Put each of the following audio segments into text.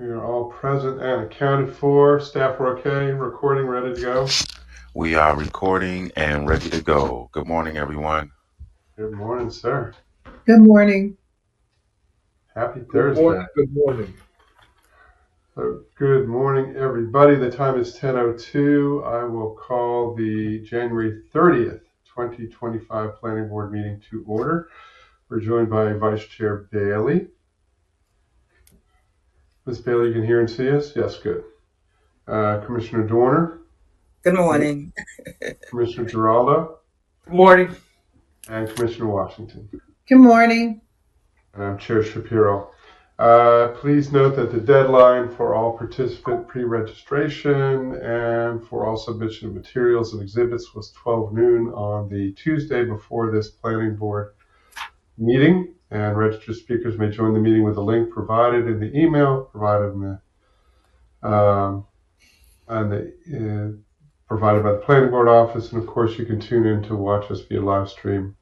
We are all present and accounted for. Staff are okay? Recording, ready to go? We are recording and ready to go. Good morning, everyone. Good morning, sir. Good morning. Happy Good Thursday. morning. Good morning. So, good morning, everybody. The time is 10:02. I will call the January 30th, 2025 Planning Board meeting to order. We're joined by Vice Chair Bailey. Ms. Bailey, you can hear and see us? Yes, good. Commissioner Dorner. Good morning. Commissioner Giraldo. Good morning. And Commissioner Washington. Good morning. And I'm Chair Shapiro. Please note that the deadline for all participant pre-registration and for all submission of materials and exhibits was 12 noon on the Tuesday before this planning board meeting. And registered speakers may join the meeting with a link provided in the email provided provided by the planning board office. And of course, you can tune in to watch us via live stream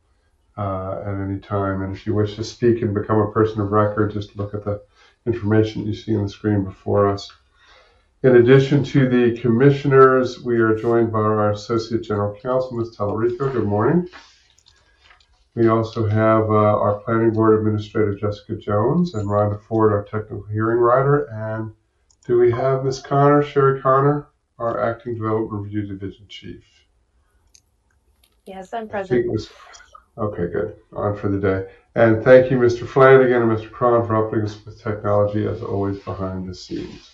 at any time. And if you wish to speak and become a person of record, just look at the information you see on the screen before us. In addition to the commissioners, we are joined by our Associate General Counsel, Ms. Tallarico. Good morning. We also have our Planning Board Administrator, Jessica Jones, and Rhonda Ford, our Technical Hearing Writer. And do we have Ms. Connor, Sherry Connor, our Acting Development Review Division Chief? Yes, I'm present. Okay, good. On for the day. And thank you, Mr. Flanagan and Mr. Cron, for helping us with technology, as always, behind the scenes.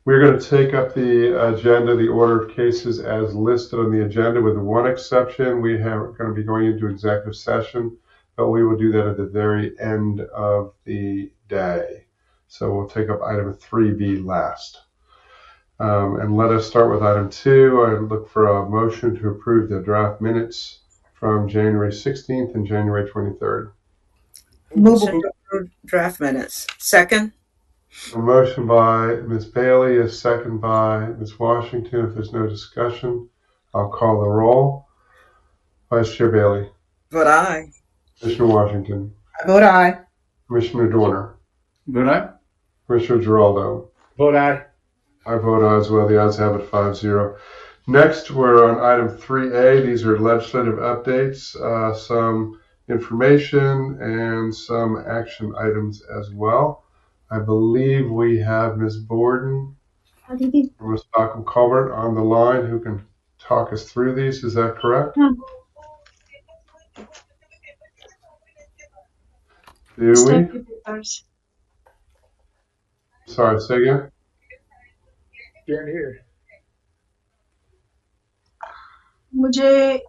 We're going to take up the agenda, the order of cases as listed on the agenda, with one exception. We are going to be going into executive session, but we will do that at the very end of the day. So we'll take up item 3B last. And let us start with item 2. I look for a motion to approve the draft minutes from January 16th and January 23rd. Move to approve draft minutes. Second. A motion by Ms. Bailey, a second by Ms. Washington. If there's no discussion, I'll call the roll. Vice Chair Bailey. Vote aye. Commissioner Washington. I vote aye. Commissioner Dorner. Vote aye. Commissioner Giraldo. Vote aye. I vote aye as well. The ayes have it 5-0. Next, we're on item 3A. These are legislative updates, some information, and some action items as well. I believe we have Ms. Borden and Ms. Malcolm Colbert on the line who can talk us through these. Is that correct? Do we? Sorry, say again? Can't hear. मुझे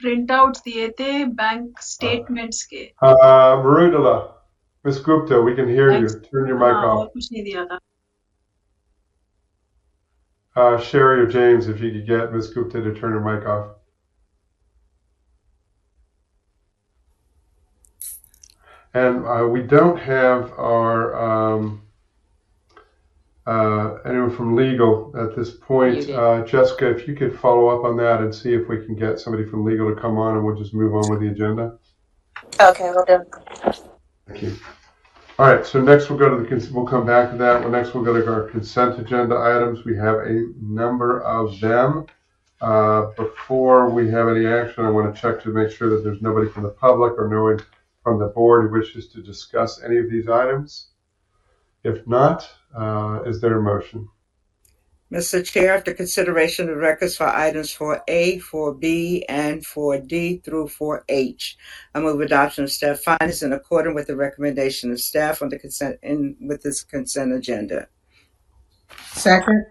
print out दिए थे bank statements के Marudala, Ms. Gupta, we can hear you. Turn your mic और off. कुछ नहीं दिया था Sherry or James, if you could get Ms. Gupta to turn her mic off. And we don't have our anyone from legal at this point. Jessica, if you could follow up on that and see if we can get somebody from legal to come on, and we'll just move on with the agenda. Okay, we'll do. Thank you. All right, so next we'll go to we'll come back to that. Well, next we'll go to our consent agenda items. We have a number of them. Before we have any action, I want to check to make sure that there's nobody from the public or no one from the board who wishes to discuss any of these items. If not, is there a motion? Mr. Chair, after consideration of records for items 4A, 4B, and 4D through 4H, I move adoption of staff findings in accordance with the recommendation of staff on the consent with this consent agenda. Second.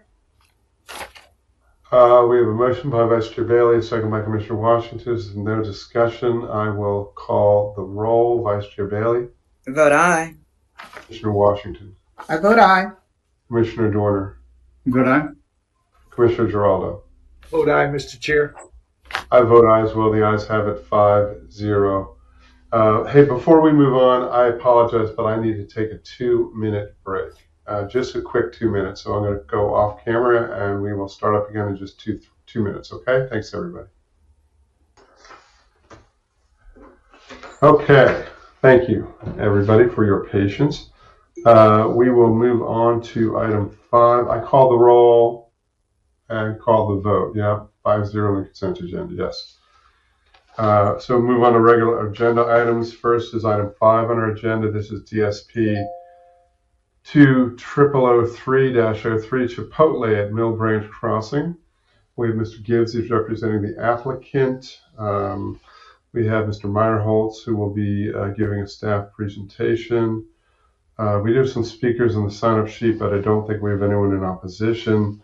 We have a motion by Vice Chair Bailey, a second by Commissioner Washington. There's no discussion. I will call the roll. Vice Chair Bailey. Vote aye. Commissioner Washington. I vote aye. Commissioner Dorner. Vote aye. Commissioner Giraldo. Vote aye, Mr. Chair. I vote aye as well. The ayes have it 5-0. Hey, before we move on, I apologize, but I need to take a 2-minute break. Just a quick 2 minutes. So I'm going to go off camera and we will start up again in just two minutes. Okay. Thanks, everybody. Okay. Thank you, everybody, for your patience. We will move on to item 5. I call the roll and call the vote. Yeah, 5-0 on the consent agenda. Yes. So move on to regular agenda items. First is item 5 on our agenda. This is DSP 2003-03 Chipotle at Mill Branch Crossing. We have Mr. Gibbs, who's representing the applicant. We have Mr. Meyerholtz, who will be giving a staff presentation. We do have some speakers on the sign-up sheet, but I don't think we have anyone in opposition.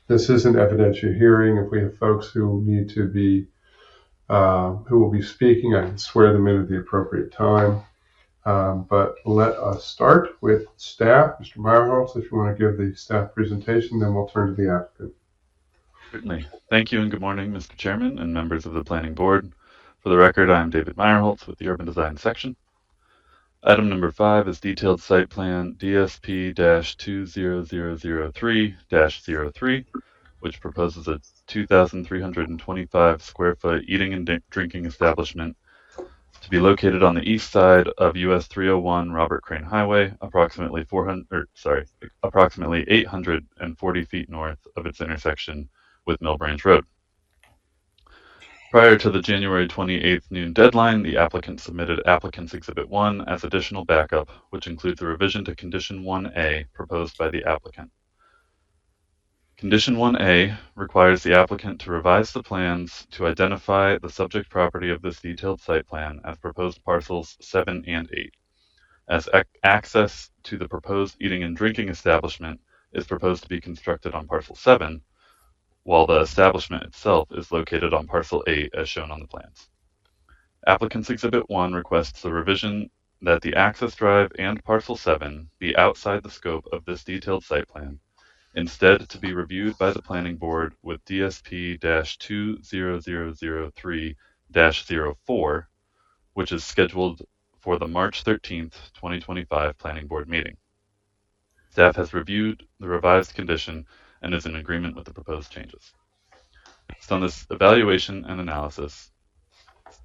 This is an evidentiary hearing. If we have folks who need to be, who will be speaking, I can swear them in at the appropriate time. But let us start with staff. Mr. Meyerholtz, if you want to give the staff presentation, then we'll turn to the applicant. Certainly. Thank you and good morning, Mr. Chairman and members of the Planning Board. For the record, I am David Meyerholtz with the Urban Design Section. Item number 5 is detailed site plan DSP-20003-03, which proposes a 2,325 square foot eating and drinking establishment to be located on the east side of US 301 Robert Crane Highway, approximately 840 feet north of its intersection with Mill Branch Road. Prior to the January 28th noon deadline, the applicant submitted Applicant's Exhibit 1 as additional backup, which includes a revision to Condition 1A proposed by the applicant. Condition 1A requires the applicant to revise the plans to identify the subject property of this detailed site plan as proposed parcels 7 and 8, as access to the proposed eating and drinking establishment is proposed to be constructed on parcel 7, while the establishment itself is located on parcel 8 as shown on the plans. Applicant's Exhibit 1 requests the revision that the access drive and parcel 7 be outside the scope of this detailed site plan, instead to be reviewed by the Planning Board with DSP-2003-04, which is scheduled for the March 13th, 2025 Planning Board meeting. Staff has reviewed the revised condition and is in agreement with the proposed changes. Based on this evaluation and analysis,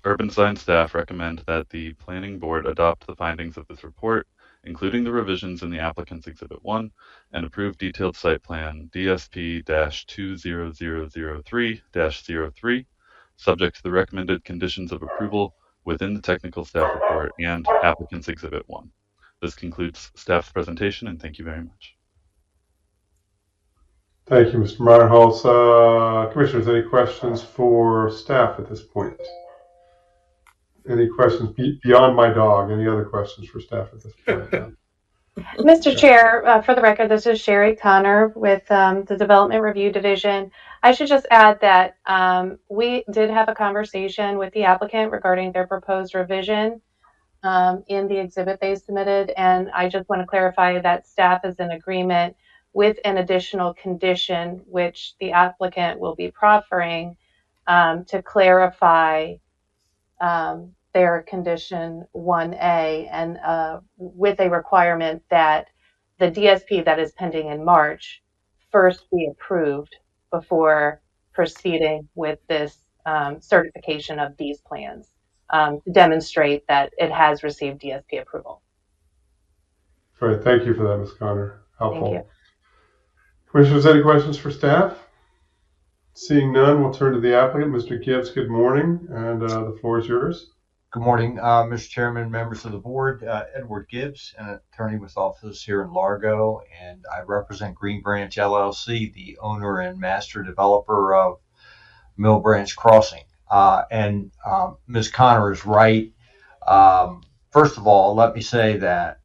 Urban Design staff recommend that the Planning Board adopt the findings of this report, including the revisions in the applicant's Exhibit 1, and approve detailed site plan DSP-20003-03, subject to the recommended conditions of approval within the technical staff report and applicant's Exhibit 1. This concludes staff's presentation, and thank you very much. Thank you, Mr. Meyerholtz. Commissioners, any questions for staff at this point? Any questions beyond my dog? Any other questions for staff at this point? Mr. Chair, for the record, this is Sherry Connor with the Development Review Division. I should just add that we did have a conversation with the applicant regarding their proposed revision in the exhibit they submitted, and I just want to clarify that staff is in agreement with an additional condition which the applicant will be proffering to clarify their condition 1A, and with a requirement that the DSP that is pending in March first be approved before proceeding with this certification of these plans to demonstrate that it has received DSP approval. Great, thank you for that, Ms. Connor. Helpful. Thank you. Commissioners, any questions for staff? Seeing none, we'll turn to the applicant. Mr. Gibbs, good morning, and the floor is yours. Good morning, Mr. Chairman, members of the board. Edward Gibbs, an attorney with office here in Largo, and I represent Green Branch LLC, the owner and master developer of Mill Branch Crossing. And Ms. Connor is right. First of all, let me say that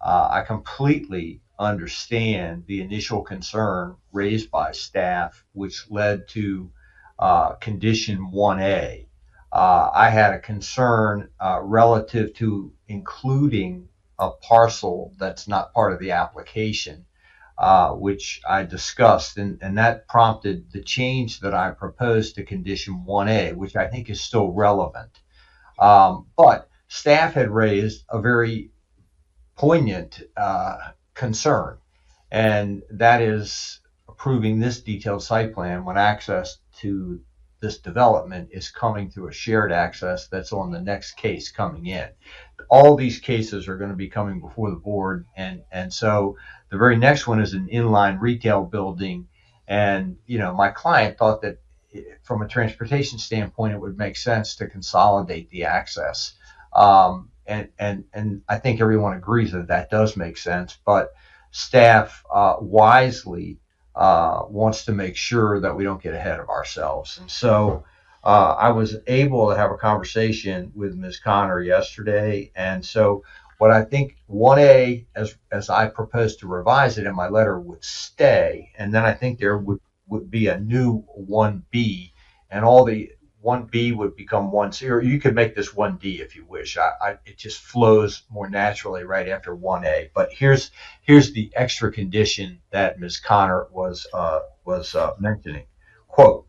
I completely understand the initial concern raised by staff, which led to condition 1A. I had a concern relative to including a parcel that's not part of the application, which I discussed, and that prompted the change that I proposed to condition 1A, which I think is still relevant. But staff had raised a very poignant concern, and that is approving this detailed site plan when access to this development is coming through a shared access that's on the next case coming in. All these cases are going to be coming before the board, and so the very next one is an inline retail building. And my client thought that from a transportation standpoint, it would make sense to consolidate the access. And I think everyone agrees that that does make sense, but staff wisely wants to make sure that we don't get ahead of ourselves. And so I was able to have a conversation with Ms. Connor yesterday. And so what I think 1A, as I proposed to revise it in my letter, would stay. And then I think there would be a new 1B, and all the 1B would become 1C, or you could make this 1D if you wish. It just flows more naturally right after 1A. But here's the extra condition that Ms. Connor was mentioning. Quote,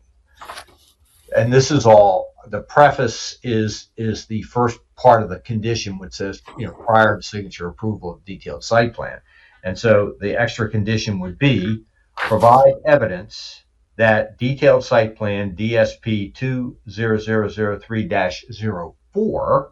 and this is all, the preface is the first part of the condition, which says, prior to signature approval of detailed site plan. And so the extra condition would be provide evidence that detailed site plan DSP 20003-04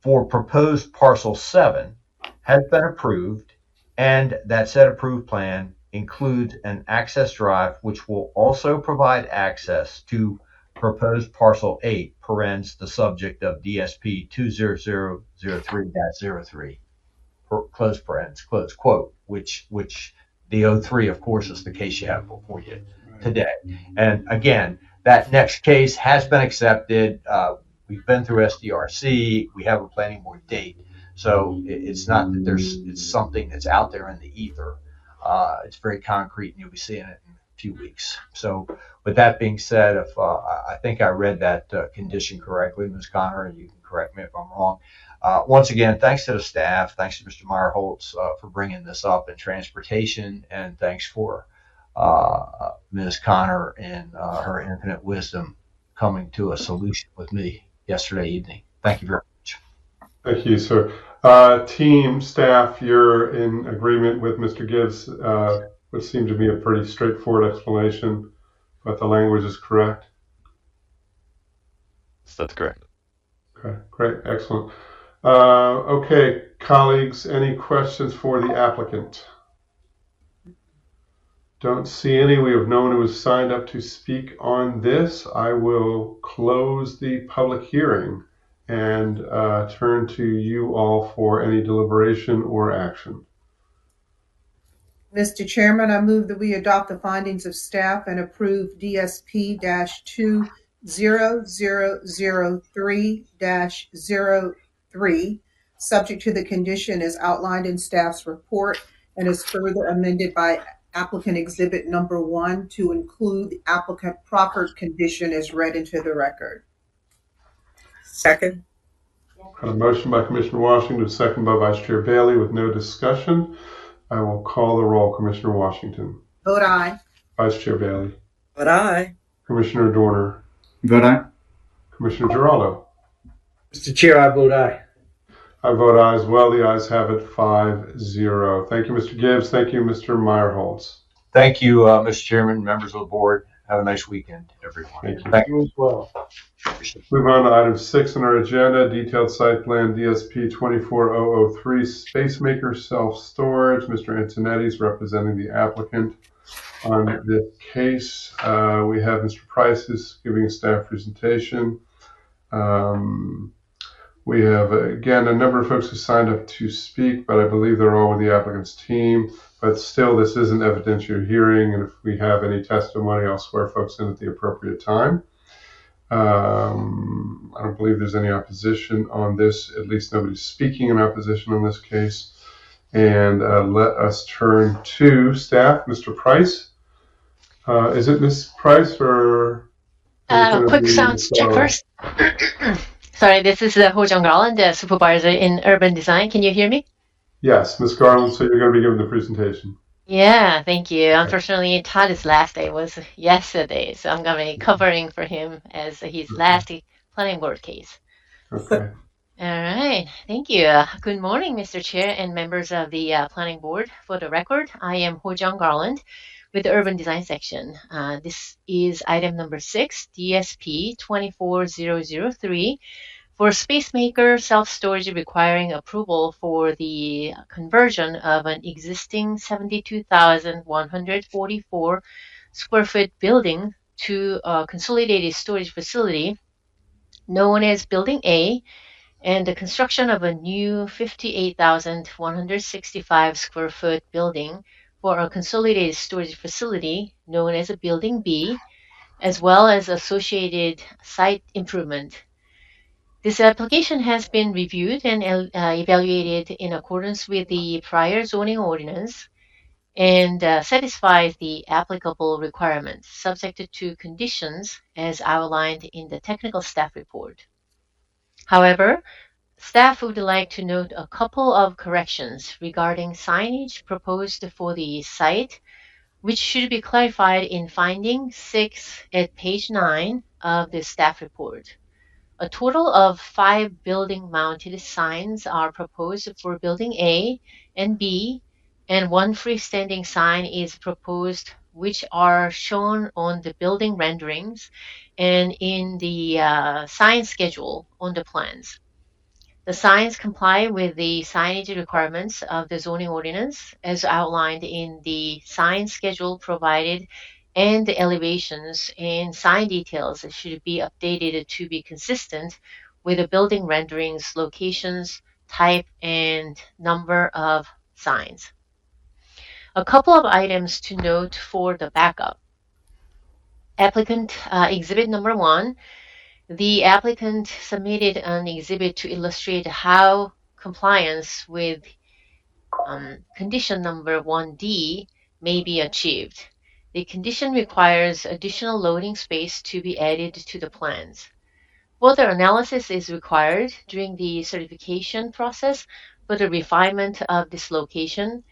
for proposed parcel 7 has been approved, and that said approved plan includes an access drive which will also provide access to proposed parcel 8, parens the subject of DSP 20003-03, close parens, close quote, which the 03, of course, is the case you have before you today. And again, that next case has been accepted. We've been through SDRC. We have a planning board date. So it's not that it's something that's out there in the ether. It's very concrete, and you'll be seeing it in a few weeks. So with that being said, if I think I read that condition correctly, Ms. Connor, and you can correct me if I'm wrong. Once again, thanks to the staff, thanks to Mr. Meyerholtz for bringing this up in transportation, and thanks for Ms. Connor and her infinite wisdom coming to a solution with me yesterday evening. Thank you very much. Thank you, sir. Team, staff, you're in agreement with Mr. Gibbs, what seemed to be a pretty straightforward explanation, but the language is correct? That's correct. Okay, great, excellent. Okay, colleagues, any questions for the applicant? Don't see any. We have no one who has signed up to speak on this. I will close the public hearing and turn to you all for any deliberation or action. Mr. Chairman, I move that we adopt the findings of staff and approve DSP-20003-03, subject to the condition as outlined in staff's report and is further amended by applicant exhibit number 1 to include the applicant proffered condition as read into the record. Second. Got a motion by Commissioner Washington, second by Vice Chair Bailey with no discussion. I will call the roll. Commissioner Washington. Vote aye. Vice Chair Bailey. Vote aye. Commissioner Dorner. Vote aye. Commissioner Giraldo. Mr. Chair, I vote aye. I vote aye as well. The ayes have it 5-0. Thank you, Mr. Gibbs. Thank you, Mr. Meyerholtz. Thank you, Mr. Chairman, members of the board. Have a nice weekend, everyone. Thank you. Thank You as well. Move on to item 6 on our agenda, detailed site plan DSP 24003 Spacemaker Self-Storage. Mr. Antonetti is representing the applicant on this case. We have Mr. Price who's giving a staff presentation. We have, again, a number of folks who signed up to speak, but I believe they're all with the applicant's team. But still, this is an evidentiary hearing, and if we have any testimony, I'll swear folks in at the appropriate time. I don't believe there's any opposition on this, at least nobody's speaking in opposition on this case. And let us turn to staff. Mr. Price. Is it Ms. Price or? Quick sounds check first. Sorry, this is Ho Jung Garland, the supervisor in urban design. Can you hear me? Yes, Ms. Garland, so you're going to be giving the presentation. Yeah, thank you. Unfortunately, Todd's last day was yesterday, so I'm going to be covering for him as his last planning board case. Okay. All right, thank you. Good morning, Mr. Chair and members of the planning board. For the record, I am Ho Jung Garland with the urban design section. This is item number 6, DSP 24003, for Spacemaker self-storage requiring approval for the conversion of an existing 72,144 square foot building to a consolidated storage facility known as Building A, and the construction of a new 58,165 square foot building for a consolidated storage facility known as a Building B, as well as associated site improvement. This application has been reviewed and evaluated in accordance with the prior zoning ordinance and satisfies the applicable requirements, subject to conditions as outlined in the technical staff report. However, staff would like to note a couple of corrections regarding signage proposed for the site, which should be clarified in finding 6 at page 9 of the staff report. A total of 5 building-mounted signs are proposed for Building A and B, and 1 freestanding sign is proposed, which are shown on the building renderings and in the sign schedule on the plans. The signs comply with the signage requirements of the zoning ordinance as outlined in the sign schedule provided, and the elevations and sign details should be updated to be consistent with the building renderings, locations, type, and number of signs. A couple of items to note for the backup. Applicant exhibit number 1. The applicant submitted an exhibit to illustrate how compliance with condition number 1D may be achieved. The condition requires additional loading space to be added to the plans. Further analysis is required during the certification process for the refinement of this location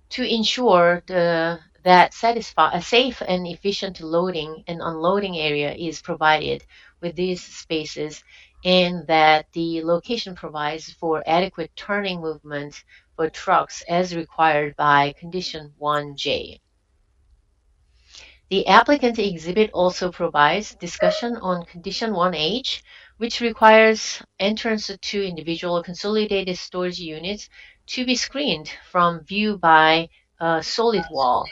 to ensure that a safe and efficient loading and unloading area is provided with these spaces, and that the location provides for adequate turning movement for trucks as required by condition 1J. The applicant exhibit also provides discussion on condition 1H, which requires entrance to individual consolidated storage units to be screened from view by a solid wall.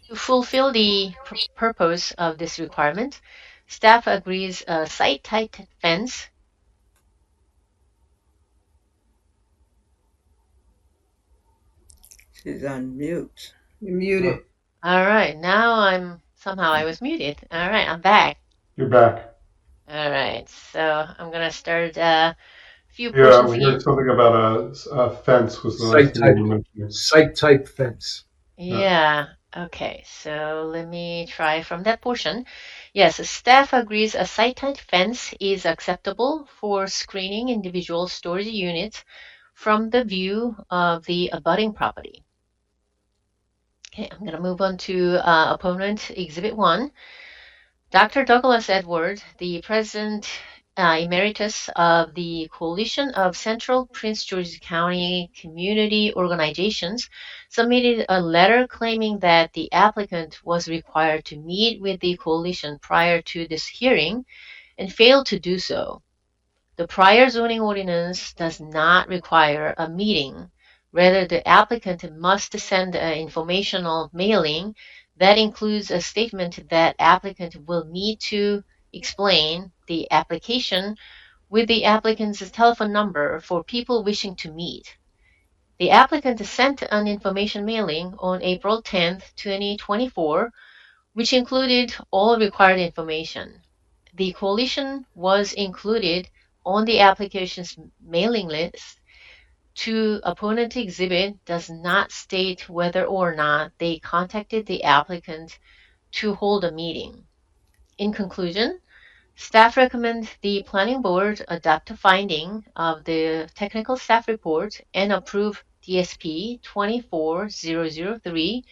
To fulfill the purpose of this requirement, staff agrees a site-tight fence She's on mute. You're muted. All right, now I was muted. All right, I'm back. You're back. All right, so I'm gonna start a few Yeah, portions we here. heard something about a fence was the last thing you mentioned. Site type fence. Yeah, okay, so let me try from that portion. Yes, staff agrees a site-tight fence is acceptable for screening individual storage units from the view of the abutting property. Okay, I'm going to move on to opponent exhibit 1. Dr. Douglas Edward, the president emeritus of the Coalition of Central Prince George's County Community Organizations, submitted a letter claiming that the applicant was required to meet with the coalition prior to this hearing and failed to do so. The prior zoning ordinance does not require a meeting. Rather, the applicant must send an informational mailing that includes a statement that applicant will need to explain the application with the applicant's telephone number for people wishing to meet. The applicant sent an information mailing on April 10th, 2024, which included all required information. The coalition was included on the application's mailing list. To opponent exhibit does not state whether or not they contacted the applicant to hold a meeting. In conclusion, staff recommend the planning board adopt a finding of the technical staff report and approve DSP 24003,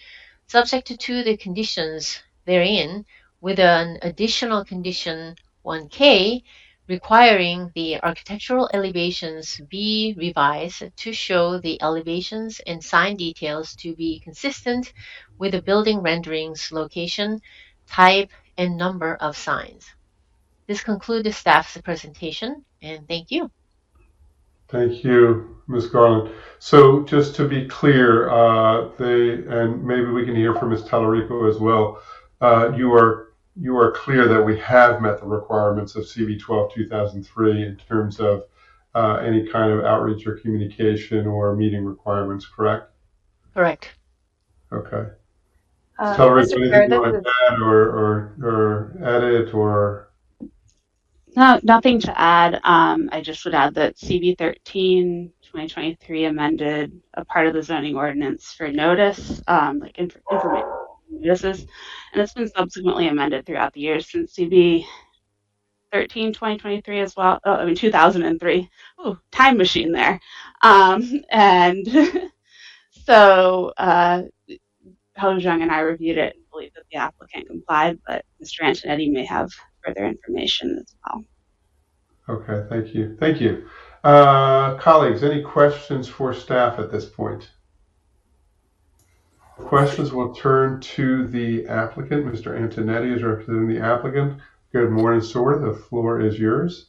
subject to the conditions therein, with an additional condition 1K requiring the architectural elevations be revised to show the elevations and sign details to be consistent with the building renderings, location, type, and number of signs. This concludes the staff's presentation, and thank you. Thank you, Ms. Garland. So just to be clear, and maybe we can hear from Ms. Tallarico as well, you are clear that we have met the requirements of CB 12/2003 in terms of any kind of outreach or communication or meeting requirements, correct? Correct. Okay. Mr. Tallarico, Chair, anything you want to add or edit or? No, nothing to add. I just would add that CB 13/2023 amended a part of the zoning ordinance for notice, like information notices, and it's been subsequently amended throughout the years since CB 13/2023 as well. Oh, I mean 2003. Ooh, time machine there. And so Ho Jung and I reviewed it and believe that the applicant complied, but Mr. Antonetti may have further information as well. Okay, thank you. Thank you. Colleagues, any questions for staff at this point? Questions will turn to the applicant. Mr. Antonetti is representing the applicant. Good morning, sir. The floor is yours.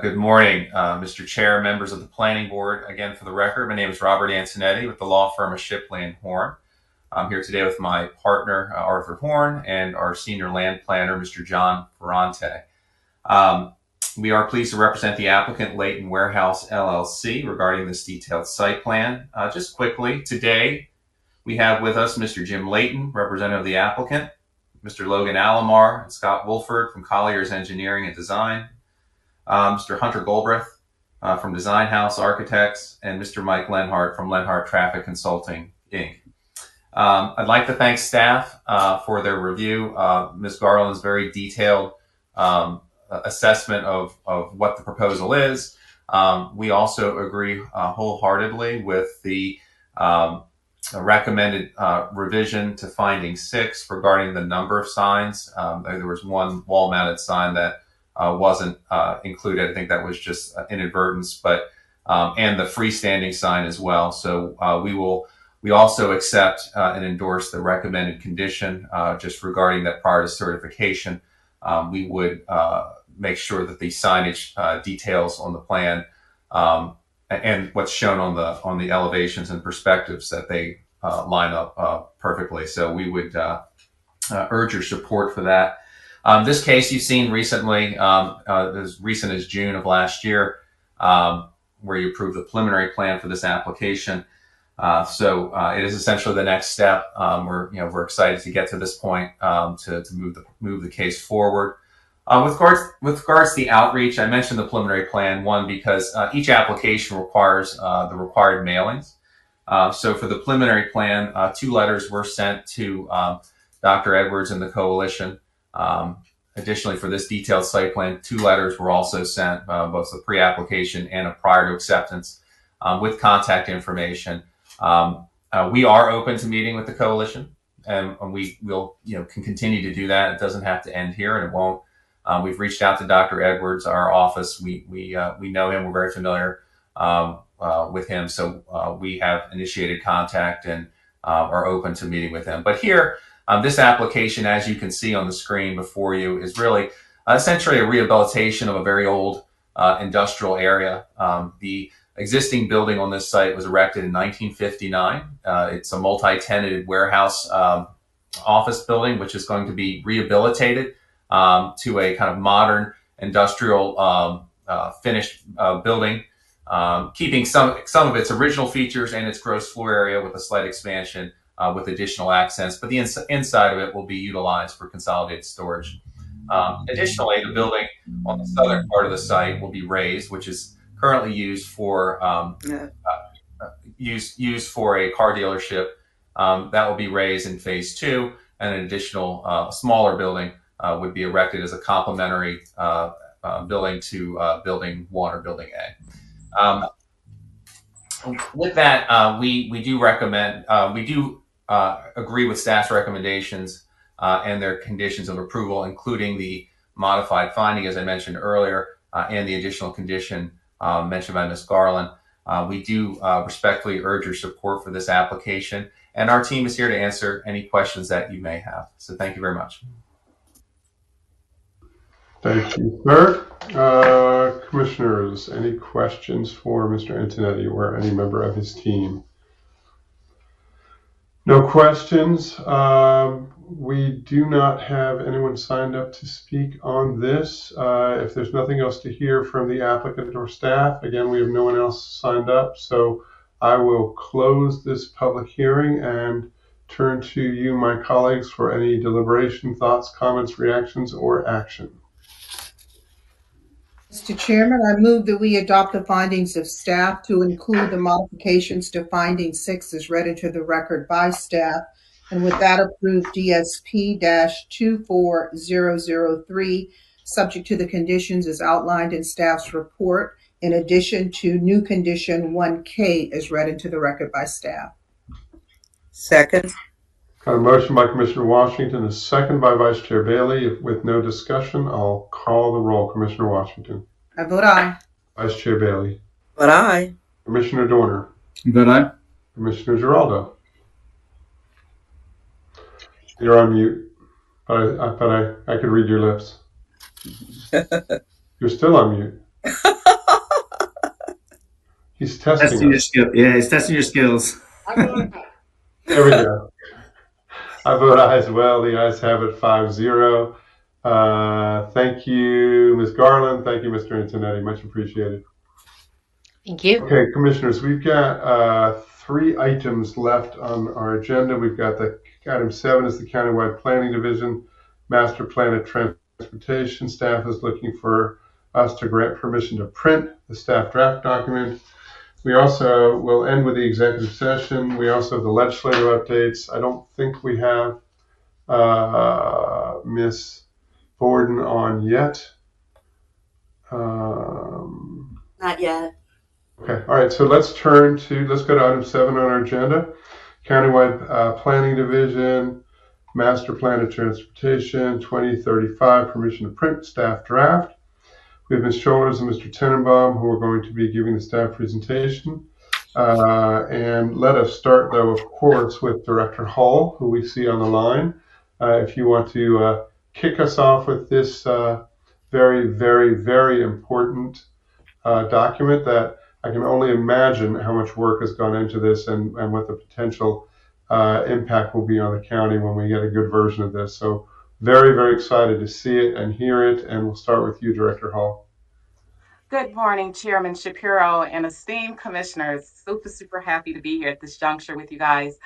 Good morning, Mr. Chair, members of the Planning Board. Again, for the record, my name is Robert Antonetti with the law firm of Shipley & Horn. I'm here today with my partner, Arthur Horn, and our senior land planner, Mr. John Ferrante. We are pleased to represent the applicant, Leighton Warehouse, LLC, regarding this detailed site plan. Just quickly, today we have with us Mr. Jim Leighton, representative of the applicant, Mr. Logan Alomar and Scott Wolford from Collier's Engineering and Design, Mr. Hunter Goldbreth from Design House Architects, and Mr. Mike Lenhart from Lenhart Traffic Consulting, Inc. I'd like to thank staff for their review. Ms. Garland's very detailed assessment of what the proposal is. We also agree wholeheartedly with the recommended revision to finding 6 regarding the number of signs. There was one wall-mounted sign that wasn't included. I think that was just inadvertence, but and the freestanding sign as well. So we also accept and endorse the recommended condition just regarding that prior to certification. We would make sure that the signage details on the plan and what's shown on the elevations and perspectives that they line up perfectly. So we would urge your support for that. This case you've seen recently, as recent as June of last year, where you approved the preliminary plan for this application. So it is essentially the next step. We're excited to get to this point to move the case forward. With regards to the outreach, I mentioned the preliminary plan, one, because each application requires the required mailings. So for the preliminary plan, 2 letters were sent to Dr. Edwards and the coalition. Additionally, for this detailed site plan, 2 letters were also sent, both the pre-application and a prior to acceptance, with contact information. We are open to meeting with the coalition, and we will, can continue to do that. It doesn't have to end here, and it won't. We've reached out to Dr. Edwards, our office. We know him. We're very familiar with him, so we have initiated contact and are open to meeting with him. But here, this application, as you can see on the screen before you, is really essentially a rehabilitation of a very old industrial area. The existing building on this site was erected in 1959. It's a multi-tenanted warehouse office building, which is going to be rehabilitated to a kind of modern industrial finished building, keeping some of its original features and its gross floor area with a slight expansion with additional accents, but the inside of it will be utilized for consolidated storage. Additionally, the building on the southern part of the site will be raised, which is currently used for used for a car dealership. That will be raised in phase 2, and an additional smaller building would be erected as a complementary building to building 1 or building A. With that, we do recommend, we do agree with staff's recommendations and their conditions of approval, including the modified finding, as I mentioned earlier. and the additional condition mentioned by Ms. Garland. We do respectfully urge your support for this application, and our team is here to answer any questions that you may have. So thank you very much. Thank you, sir. Commissioners, any questions for Mr. Antonetti or any member of his team? No questions. We do not have anyone signed up to speak on this. If there's nothing else to hear from the applicant or staff, again, we have no one else signed up. So I will close this public hearing and turn to you, my colleagues, for any deliberation, thoughts, comments, reactions, or action. Mr. Chairman, I move that we adopt the findings of staff to include the modifications to finding 6 as read into the record by staff, and with that approve DSP-24003, subject to the conditions as outlined in staff's report, in addition to new condition 1K as read into the record by staff. Second. Got a motion by Commissioner Washington, a second by Vice Chair Bailey. With no discussion, I'll call the roll. Commissioner Washington. I vote aye. Vice Chair Bailey. But aye. Commissioner Dorner. Vote aye. Commissioner Giraldo. You're on mute, but I could read your lips. You're still on mute. He's testing your skill. Yeah, he's testing your skills. There we go. I vote aye as well. The ayes have it 5-0. Thank you, Ms. Garland. Thank you, Mr. Antonetti. Much appreciated. Thank you. Okay, Commissioners, we've got 3 items left on our agenda. We've got item 7 is the Countywide Planning Division Master Plan of Transportation. Staff is looking for us to grant permission to print the staff draft document. We also will end with the executive session. We also have the legislative updates. I don't think we have Ms. Borden on yet. Not yet. Okay, all right, so let's go to item 7 on our agenda. Countywide Planning Division, Master Plan of Transportation, 2035, permission to print staff draft. We have Ms. Shoulders and Mr. Tenenbaum, who are going to be giving the staff presentation. And let us start, though, of course, with Director Hall, who we see on the line. If you want to kick us off with this very, very, very important document that I can only imagine how much work has gone into this and what the potential impact will be on the county when we get a good version of this. So very, very excited to see it and hear it. And we'll start with you, Director Hall. Good morning, Chairman Shapiro and esteemed commissioners. Super happy to be here at this juncture with you guys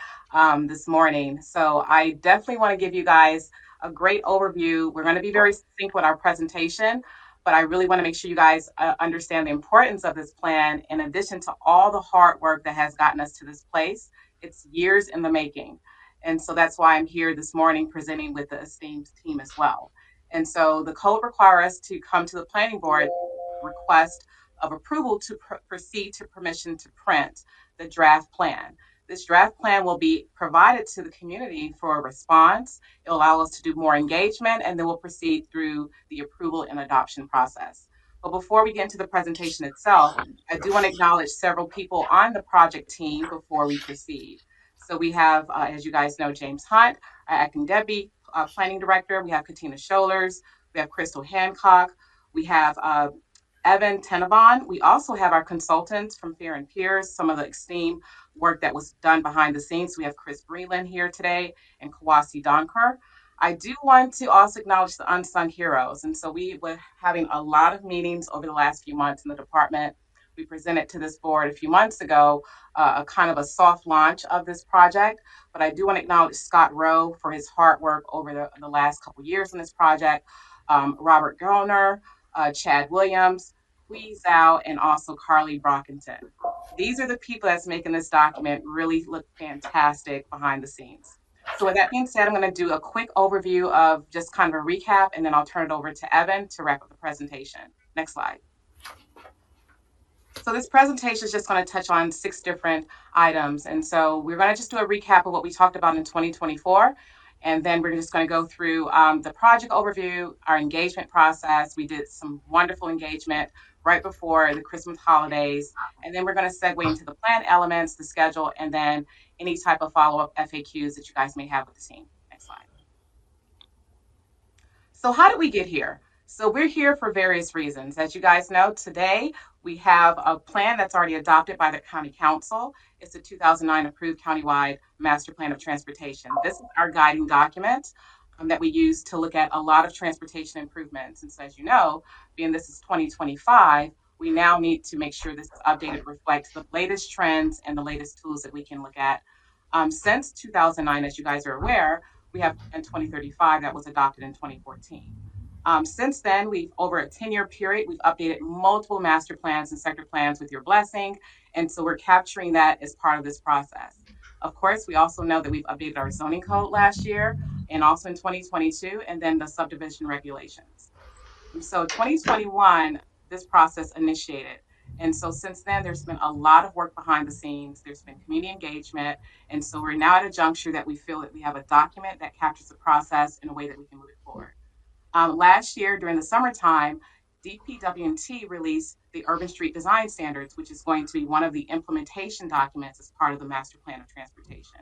this morning. So I definitely want to give you guys a great overview. We're going to be very succinct with our presentation, but I really want to make sure you guys understand the importance of this plan in addition to all the hard work that has gotten us to this place. It's years in the making. And so that's why I'm here this morning presenting with the esteemed team as well. And so the code requires us to come to the planning board request of approval to proceed to permission to print the draft plan. This draft plan will be provided to the community for a response. It will allow us to do more engagement, and then we'll proceed through the approval and adoption process. But before we get into the presentation itself, I do want to acknowledge several people on the project team before we proceed. So we have, as you guys know, James Hunt, our acting deputy planning director. We have Katina Scholars. We have Crystal Hancock. We have Evan Tenenbaum. We also have our consultants from Fear and Peers, some of the esteemed work that was done behind the scenes. We have Chris Breland here today and Kawasi Donker. I do want to also acknowledge the unsung heroes. And so we were having a lot of meetings over the last few months in the department. We presented to this board a few months ago a kind of a soft launch of this project, but I do want to acknowledge Scott Rowe for his hard work over the last couple years on this project, Robert Gelner, Chad Williams, Hui Zhao, and also Carly Brockington. These are the people that's making this document really look fantastic behind the scenes. So with that being said, I'm going to do a quick overview of just kind of a recap, and then I'll turn it over to Evan to wrap up the presentation. Next slide. So this presentation is just going to touch on 6 different items. And so we're going to just do a recap of what we talked about in 2024. And then we're just going to go through the project overview, our engagement process. We did some wonderful engagement right before the Christmas holidays. And then we're going to segue into the plan elements, the schedule, and then any type of follow-up FAQs that you guys may have with the team. Next slide. So how did we get here? So we're here for various reasons. As you guys know, today we have a plan that's already adopted by the County Council. It's a 2009 approved countywide master plan of transportation. This is our guiding document that we use to look at a lot of transportation improvements. And so as you know, being this is 2025, we now need to make sure this is updated, reflects the latest trends and the latest tools that we can look at. Since 2009, as you guys are aware, we have in 2035 that was adopted in 2014. Since then, over a 10-year period, we've updated multiple master plans and sector plans with your blessing. And so we're capturing that as part of this process. Of course, we also know that we've updated our zoning code last year and also in 2022, and then the subdivision regulations. So 2021, this process initiated. And so since then, there's been a lot of work behind the scenes. There's been community engagement. And so we're now at a juncture that we feel that we have a document that captures the process in a way that we can move it forward. Last year, during the summertime, DPW&T released the Urban Street Design Standards, which is going to be one of the implementation documents as part of the Master Plan of Transportation.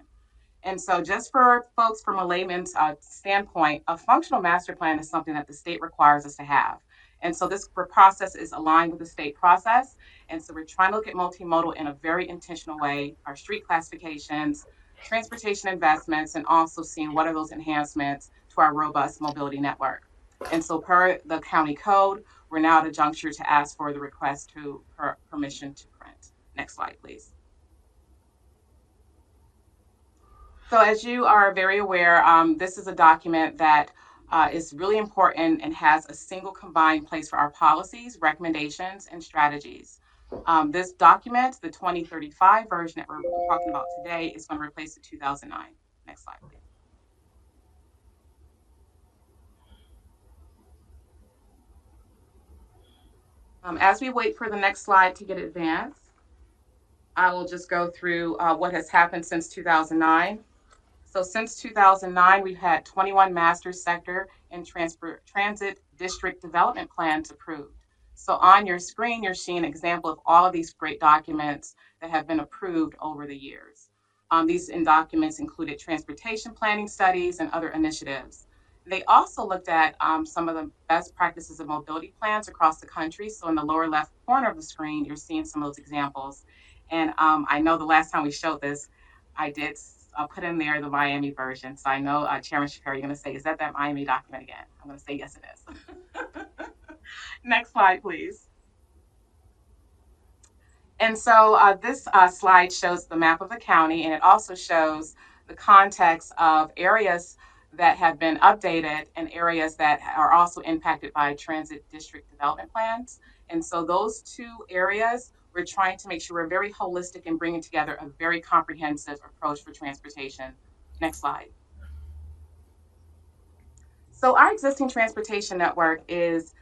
And so just for folks from a layman's standpoint, a functional master plan is something that the state requires us to have. And so this process is aligned with the state process. And so we're trying to look at multimodal in a very intentional way, our street classifications, transportation investments, and also seeing what are those enhancements to our robust mobility network. And so per the county code, we're now at a juncture to ask for the request for permission to print. Next slide, please. So as you are very aware, this is a document that is really important and has a single combined place for our policies, recommendations, and strategies. This document, the 2035 version that we're talking about today, is going to replace the 2009. Next slide, please. As we wait for the next slide to get advanced, I will just go through what has happened since 2009. So since 2009, we've had 21 master sector and transit district development plans approved. So on your screen, you're seeing an example of all of these great documents that have been approved over the years. These documents included transportation planning studies and other initiatives. They also looked at some of the best practices of mobility plans across the country. So in the lower left corner of the screen, you're seeing some of those examples. And I know the last time we showed this, I did put in there the Miami version. So I know Chairman Shapiro, you're going to say, is that Miami document again? I'm going to say, yes, it is. Next slide, please. And so this slide shows the map of the county, and it also shows the context of areas that have been updated and areas that are also impacted by transit district development plans. And so those two areas, we're trying to make sure we're very holistic in bringing together a very comprehensive approach for transportation. Next slide. So our existing transportation network is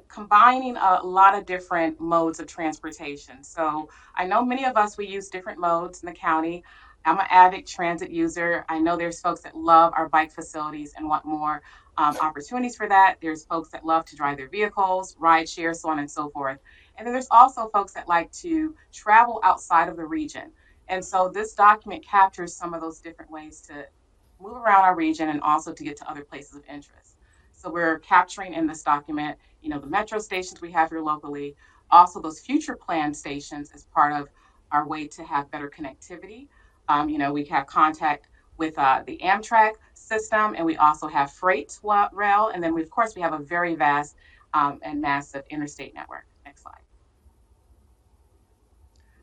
combining a lot of different modes of transportation. So I know many of us, we use different modes in the county. I'm an avid transit user. I know there's folks that love our bike facilities and want more opportunities for that. There's folks that love to drive their vehicles, ride share, so on and so forth. And then there's also folks that like to travel outside of the region. And so this document captures some of those different ways to move around our region and also to get to other places of interest. So we're capturing in this document, the metro stations we have here locally, also those future planned stations as part of our way to have better connectivity. We have contact with the Amtrak system, and we also have freight rail. And then we have a very vast and massive interstate network. Next slide.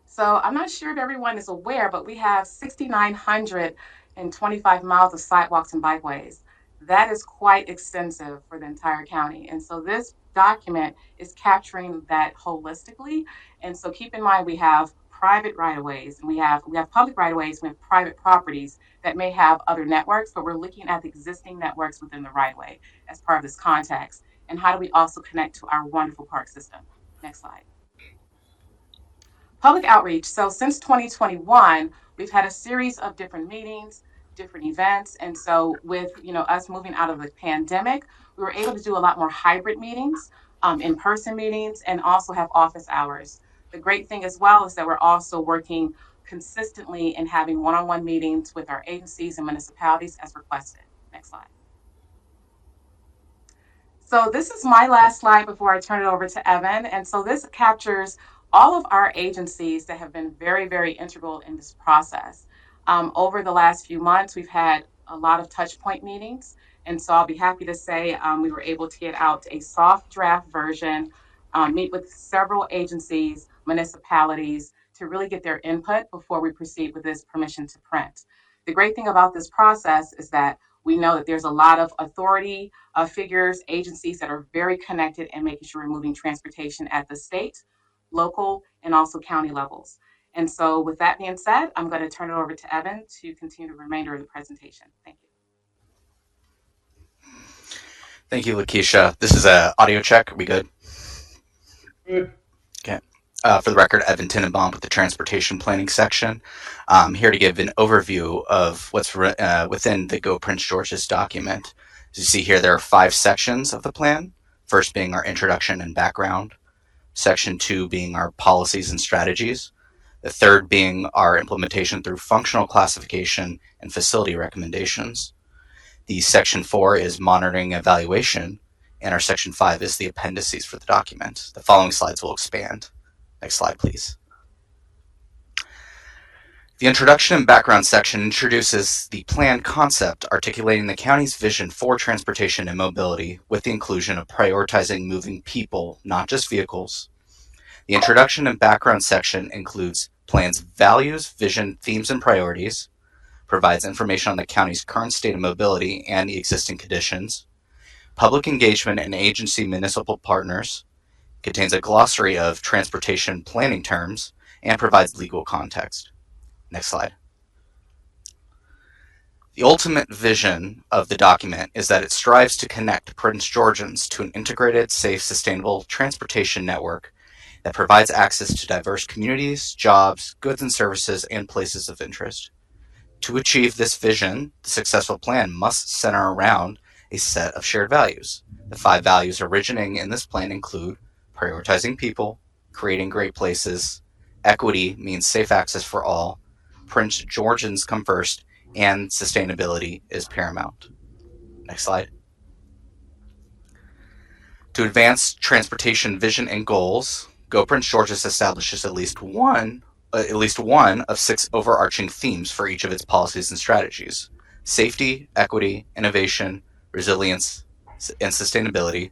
So I'm not sure if everyone is aware, but we have 6,925 miles of sidewalks and bikeways. That is quite extensive for the entire county. And so this document is capturing that holistically. And so keep in mind, we have private right-of-ways, and we have public right-of-ways, we have private properties that may have other networks, but we're looking at the existing networks within the right-of-way as part of this context. And how do we also connect to our wonderful park system? Next slide. Public outreach. So since 2021, we've had a series of different meetings, different events. And so with, us moving out of the pandemic, we were able to do a lot more hybrid meetings, in-person meetings, and also have office hours. The great thing as well is that we're also working consistently and having one-on-one meetings with our agencies and municipalities as requested. Next slide. So this is my last slide before I turn it over to Evan. And so this captures all of our agencies that have been very, very integral in this process. Over the last few months, we've had a lot of touch point meetings. And so I'll be happy to say we were able to get out a soft draft version, meet with several agencies, municipalities, to really get their input before we proceed with this permission to print. The great thing about this process is that we know that there's a lot of authority figures, agencies that are very connected and making sure we're moving transportation at the state, local, and also county levels. And so with that being said, I'm going to turn it over to Evan to continue the remainder of the presentation. Thank you. Thank you, Lakeisha. This is a audio check. Are we good? Good. Okay. For the record, Evan Tenenbaum with the Transportation Planning section. I'm here to give an overview of what's within the Go Prince George's document. As you see here, there are 5 sections of the plan. First being our introduction and background. Section 2 being our policies and strategies. The third being our implementation through functional classification and facility recommendations. The section 4 is monitoring evaluation, and our section 5 is the appendices for the document. The following slides will expand. Next slide, please. The introduction and background section introduces the plan concept, articulating the county's vision for transportation and mobility with the inclusion of prioritizing moving people, not just vehicles. The introduction and background section includes plan's values, vision, themes, and priorities, provides information on the county's current state of mobility and the existing conditions, public engagement and agency municipal partners, contains a glossary of transportation planning terms, and provides legal context. Next slide. The ultimate vision of the document is that it strives to connect Prince Georgians to an integrated, safe, sustainable transportation network that provides access to diverse communities, jobs, goods and services, and places of interest. To achieve this vision, the successful plan must center around a set of shared values. The 5 values originating in this plan include prioritizing people, creating great places, equity means safe access for all, Prince Georgians come first, and sustainability is paramount. Next slide. To advance transportation vision and goals, Go Prince George's establishes at least one of 6 overarching themes for each of its policies and strategies: safety, equity, innovation, resilience, and sustainability,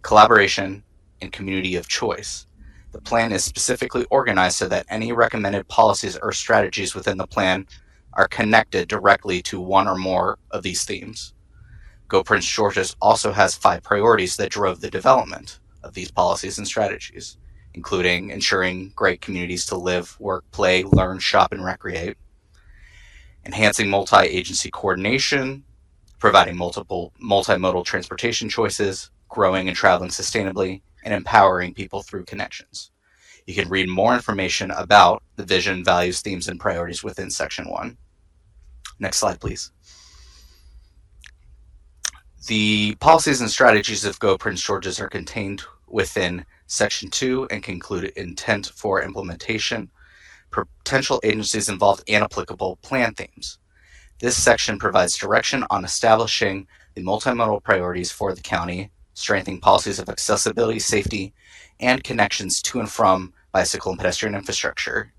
collaboration, and community of choice. The plan is specifically organized so that any recommended policies or strategies within the plan are connected directly to one or more of these themes. Go Prince George's also has 5 priorities that drove the development of these policies and strategies, including ensuring great communities to live, work, play, learn, shop, and recreate, enhancing multi-agency coordination, providing multimodal transportation choices, growing and traveling sustainably, and empowering people through connections. You can read more information about the vision, values, themes, and priorities within section 1. Next slide, please. The policies and strategies of Go Prince George's are contained within section 2 and conclude intent for implementation, potential agencies involved, and applicable plan themes. This section provides direction on establishing the multimodal priorities for the county, strengthening policies of accessibility, safety, and connections to and from bicycle and pedestrian infrastructure,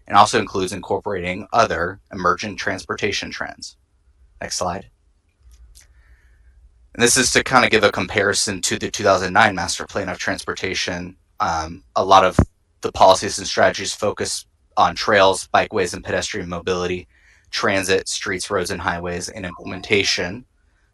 and also includes incorporating other emerging transportation trends. Next slide. And this is to kind of give a comparison to the 2009 Master Plan of Transportation. A lot of the policies and strategies focus on trails, bikeways, and pedestrian mobility, transit, streets, roads, and highways, and implementation.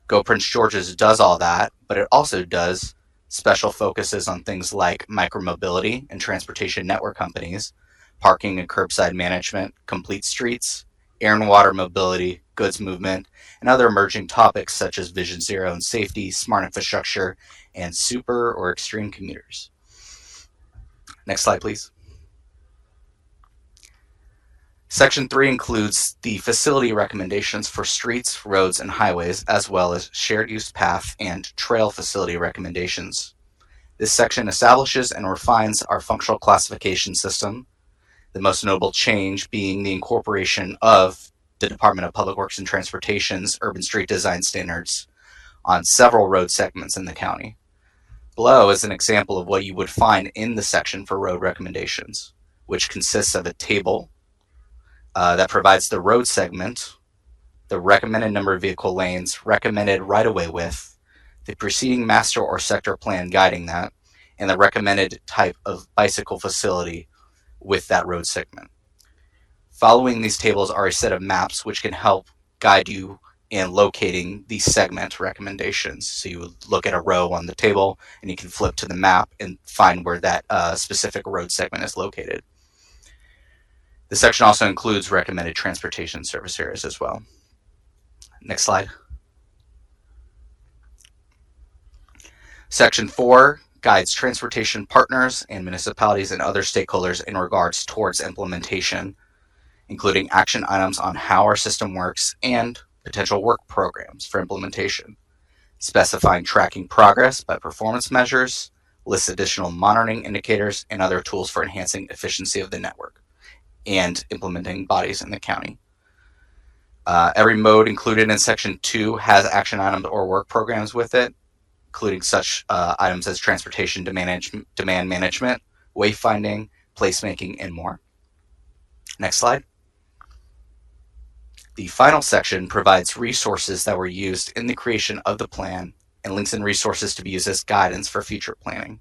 Go Prince George's does all that, but it also does special focuses on things like micromobility and transportation network companies, parking and curbside management, complete streets, air and water mobility, goods movement, and other emerging topics such as Vision Zero and safety, smart infrastructure, and super or extreme commuters. Next slide, please. Section 3 includes the facility recommendations for streets, roads, and highways, as well as shared use path and trail facility recommendations. This section establishes and refines our functional classification system, the most notable change being the incorporation of the Department of Public Works and Transportation's urban street design standards on several road segments in the county. Below is an example of what you would find in the section for road recommendations, which consists of a table that provides the road segment, the recommended number of vehicle lanes, recommended right-of-way width, the preceding master or sector plan guiding that, and the recommended type of bicycle facility with that road segment. Following these tables are a set of maps which can help guide you in locating the segment recommendations. So you would look at a row on the table and you can flip to the map and find where that specific road segment is located. The section also includes recommended transportation service areas as well. Next slide. Section 4 guides transportation partners and municipalities and other stakeholders in regards towards implementation, including action items on how our system works and potential work programs for implementation, specifying tracking progress by performance measures, lists additional monitoring indicators, and other tools for enhancing efficiency of the network and implementing bodies in the county. Every mode included in Section 2 has action items or work programs with it, including such items as transportation demand management, wayfinding, placemaking, and more. Next slide. The final section provides resources that were used in the creation of the plan and links in resources to be used as guidance for future planning.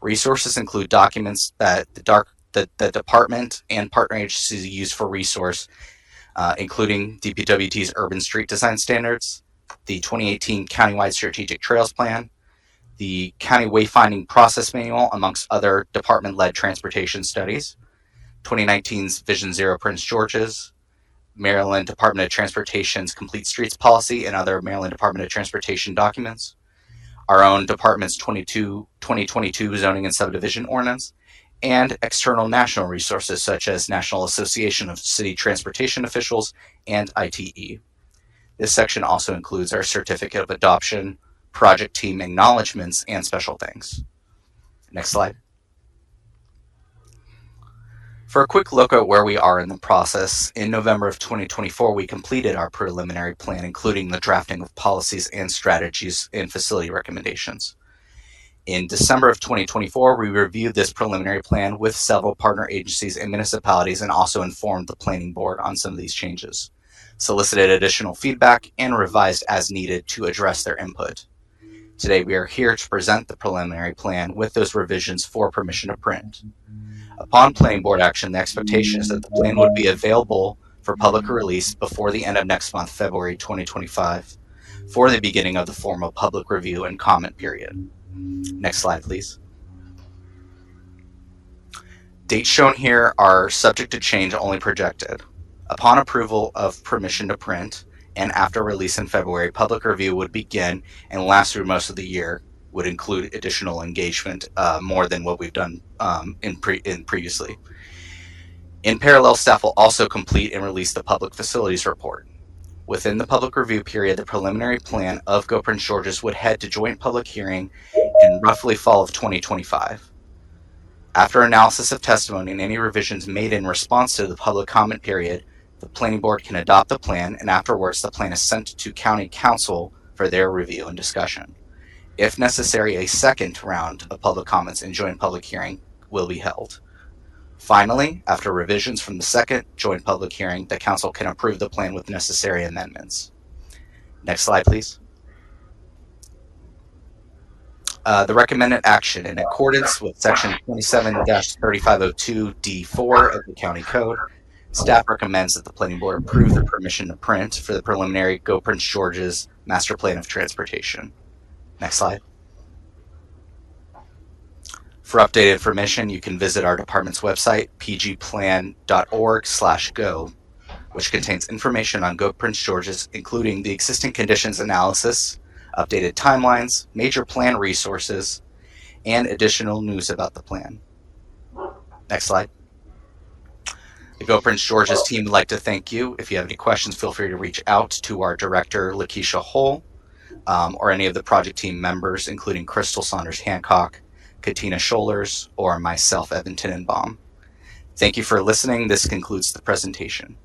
Resources include documents that the department and partner agencies use for resource, including DPWT's Urban Street Design Standards, the 2018 Countywide Strategic Trails Plan, the County Wayfinding Process Manual, amongst other department-led transportation studies, 2019's Vision Zero Prince George's, Maryland Department of Transportation's Complete Streets Policy, and other Maryland Department of Transportation documents, our own department's 2022 Zoning and Subdivision Ordinance, and external national resources such as National Association of City Transportation Officials and ITE. This section also includes our Certificate of Adoption, project team acknowledgements, and special thanks. Next slide. For a quick look at where we are in the process, in November of 2024, we completed our preliminary plan, including the drafting of policies and strategies and facility recommendations. In December of 2024, we reviewed this preliminary plan with several partner agencies and municipalities and also informed the planning board on some of these changes, solicited additional feedback, and revised as needed to address their input. Today, we are here to present the preliminary plan with those revisions for permission to print. Upon planning board action, the expectation is that the plan would be available for public release before the end of next month, February 2025, for the beginning of the formal public review and comment period. Next slide, please. Dates shown here are subject to change, only projected. Upon approval of permission to print and after release in February, public review would begin and last through most of the year, would include additional engagement, more than what we've done previously. In parallel, staff will also complete and release the public facilities report. Within the public review period, the preliminary plan of Go Prince George's would head to joint public hearing in roughly fall of 2025. After analysis of testimony and any revisions made in response to the public comment period, the planning board can adopt the plan, and afterwards the plan is sent to county council for their review and discussion. If necessary, a second round of public comments and joint public hearing will be held. Finally, after revisions from the second joint public hearing, the council can approve the plan with necessary amendments. Next slide, please. The recommended action in accordance with section 27-3502D4 of the County Code, staff recommends that the planning board approve the permission to print for the preliminary Go Prince George's Master Plan of Transportation. Next slide. For updated information, you can visit our department's website, pgplan.org/go, which contains information on Go Prince George's, including the existing conditions analysis, updated timelines, major plan resources, and additional news about the plan. Next slide. The Go Prince George's team would like to thank you. If you have any questions, feel free to reach out to our director, Lakeisha Hull, or any of the project team members, including Crystal Saunders Hancock, Katina Scholars, or myself, Evan Tenenbaum. Thank you for listening. This concludes the presentation.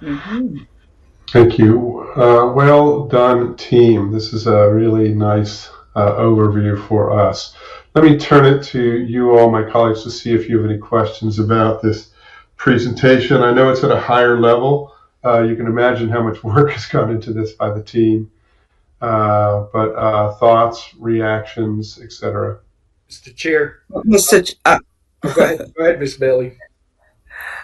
Thank you. Well done, team. This is a really nice overview for us. Let me turn it to you all, my colleagues, to see if you have any questions about this presentation. I know it's at a higher level. You can imagine how much work has gone into this by the team. But thoughts, reactions, etc. Mr. Chair. Go ahead, Ms. Bailey.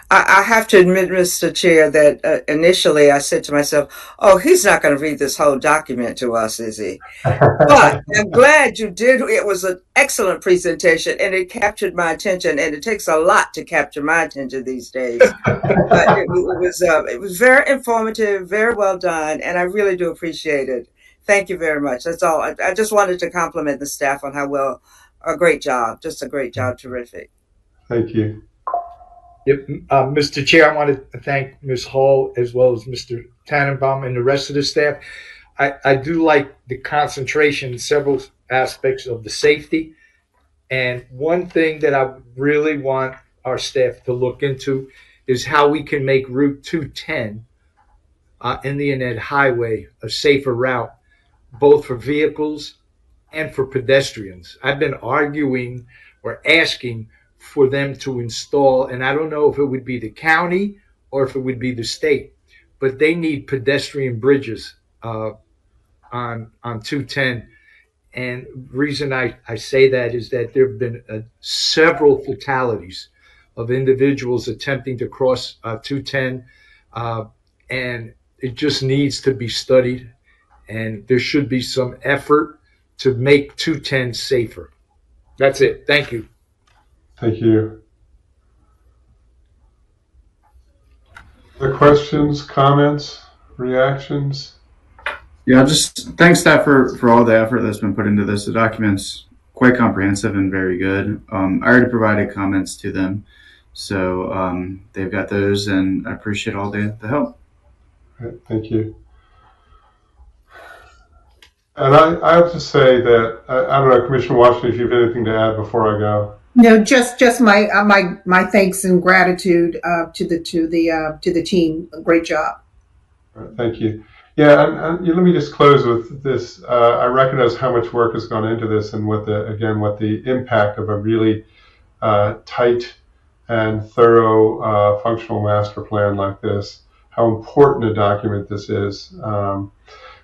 I have to admit, Mr. Chair, that initially I said to myself, oh, he's not going to read this whole document to us, is he? But I'm glad you did. It was an excellent presentation, and it captured my attention, and it takes a lot to capture my attention these days. But it was very informative, very well done, and I really do appreciate it. Thank you very much. That's all. I just wanted to compliment the staff on how well, a great job, just a great job, terrific. Thank you. Yep. Mr. Chair, I want to thank Ms. Hall as well as Mr. Tannenbaum and the rest of the staff. I do like the concentration in several aspects of the safety. And one thing that I really want our staff to look into is how we can make Route 210 Indian Head Highway a safer route, both for vehicles and for pedestrians. I've been arguing or asking for them to install, and I don't know if it would be the county or if it would be the state, but they need pedestrian bridges on 210. And the reason I say that is that there have been several fatalities of individuals attempting to cross 210, and it just needs to be studied, and there should be some effort to make 210 safer. That's it. Thank you. Thank you. Other questions, comments, reactions? Yeah, just thanks staff for all the effort that's been put into this. The document's quite comprehensive and very good. I already provided comments to them, so they've got those, and I appreciate all the help. Right, thank you. And I have to say that I don't know, Commissioner Washington, if you have anything to add before I go. No, just my thanks and gratitude to the team. Great job. Right, thank you. Yeah, and let me just close with this. I recognize how much work has gone into this, and what the impact of a really tight and thorough functional master plan like this, how important a document this is.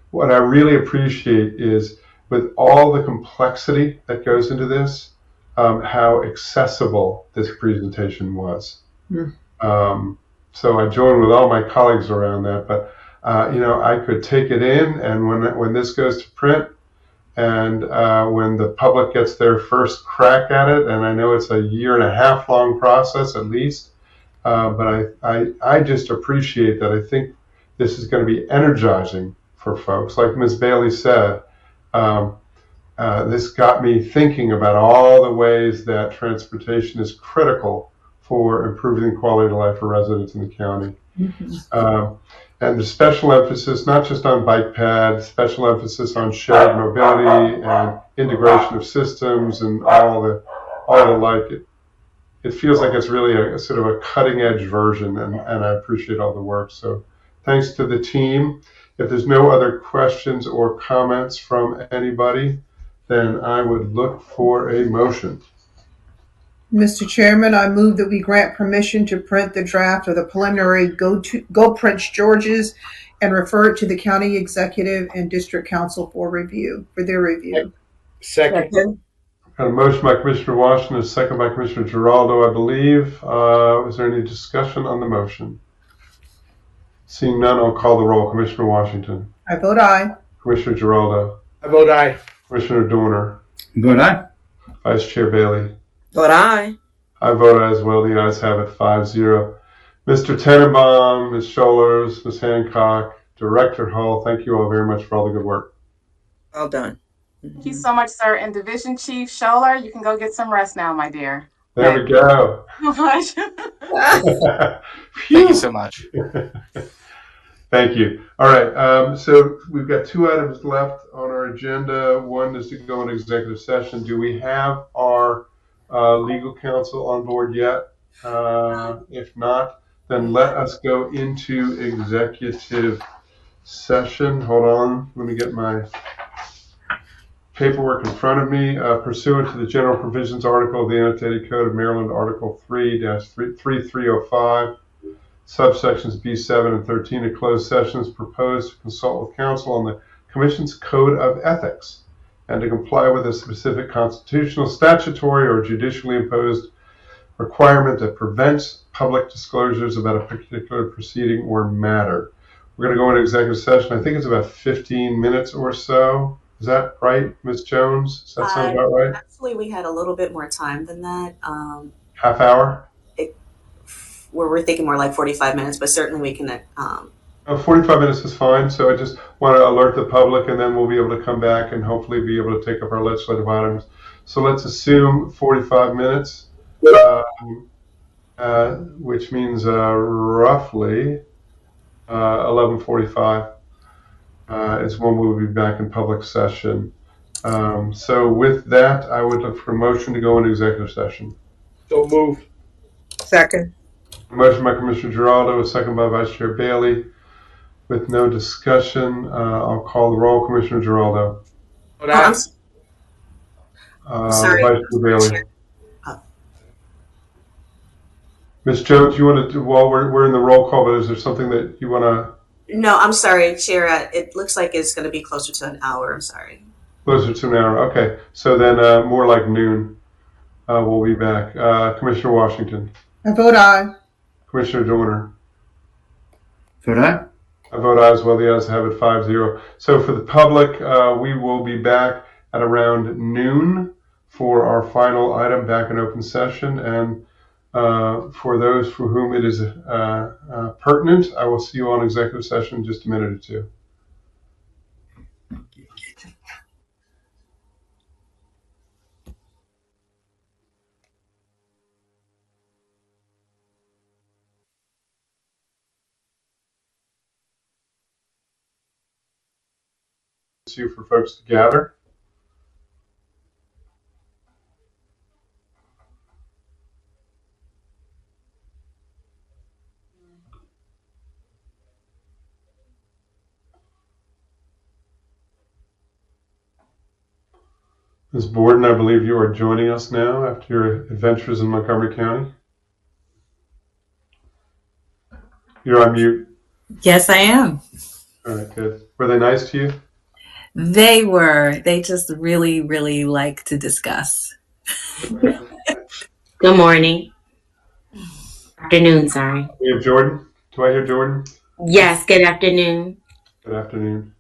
What I really appreciate is, with all the complexity that goes into this, how accessible this presentation was. So I join with all my colleagues around that, but I could take it in, and when this goes to print, and when the public gets their first crack at it, and I know it's a 1.5 year long process at least, but I just appreciate that. I think this is going to be energizing for folks. Like Ms. Bailey said, this got me thinking about all the ways that transportation is critical for improving the quality of life for residents in the county. And the special emphasis, not just on bike pads, special emphasis on shared mobility and integration of systems and all the like. It feels like it's really a sort of a cutting edge version, and I appreciate all the work. So thanks to the team. If there's no other questions or comments from anybody, then I would look for a motion. Mr. Chairman, I move that we grant permission to print the draft of the preliminary Go Prince George's and refer it to the county executive and district council for their review. Second. Got a motion by Commissioner Washington, a second by Commissioner Giraldo, I believe. Was there any discussion on the motion? Seeing none, I'll call the roll. Commissioner Washington. I vote aye. Commissioner Giraldo. I vote aye. Commissioner Dorner. Vote aye. Vice Chair Bailey. Vote aye. I vote aye as well. The ayes have it, 5-0. Mr. Tenenbaum, Ms. Scholars, Ms. Hancock, Director Hull, thank you all very much for all the good work. Well done. Thank you so much, sir. And Division Chief Scholar, you can go get some rest now, my dear. There we go. Much. Thank you so much. Thank you. All right. So we've got 2 items left on our agenda. One is to go into executive session. Do we have our legal counsel on board yet? If not, then let us go into executive session. Hold on. Let me get my paperwork in front of me. Pursuant to the general provisions article of the Annotated Code of Maryland, Article 3-3305, subsections B7 and 13, a closed session is proposed to consult with counsel on the Commission's Code of Ethics and to comply with a specific constitutional, statutory, or judicially imposed requirement that prevents public disclosures about a particular proceeding or matter. We're going to go into executive session. I think it's about 15 minutes or so. Is that right, Ms. Jones? Does that sound about right? Actually, we had a little bit more time than that. Half hour? We're thinking more like 45 minutes, but certainly we can. 45 minutes is fine. So I just want to alert the public, and then we'll be able to come back and hopefully be able to take up our legislative items. So let's assume 45 minutes, which means roughly 11:45 is when we'll be back in public session. So with that, I would look for a motion to go into executive session. So moved. Second. Motion by Commissioner Giraldo, a second by Vice Chair Bailey. With no discussion, I'll call the roll. Commissioner Giraldo. Sorry. Vice Chair Bailey. Ms. Jones, you want to, while we're in the roll call, but is there something that you want to? No, I'm sorry, Chair. It looks like it's going to be closer to an hour. I'm sorry. Closer to an hour. Okay. So then more like noon, we'll be back. Commissioner Washington. I vote aye. Commissioner Dorner. Vote aye. I vote aye as well. The ayes have it 5-0. So for the public, we will be back at around noon for our final item back in open session. And for those for whom it is pertinent, I will see you on executive session in just a minute or two. You for folks to gather. Ms. Borden, I believe you are joining us now after your adventures in Montgomery County. You're on mute. Yes, I am. All right, good. Were they nice to you? They were. They just really, really like to discuss. Good morning. Afternoon, sorry. We have Jordan. Do I hear Jordan? Yes, good afternoon. Good afternoon.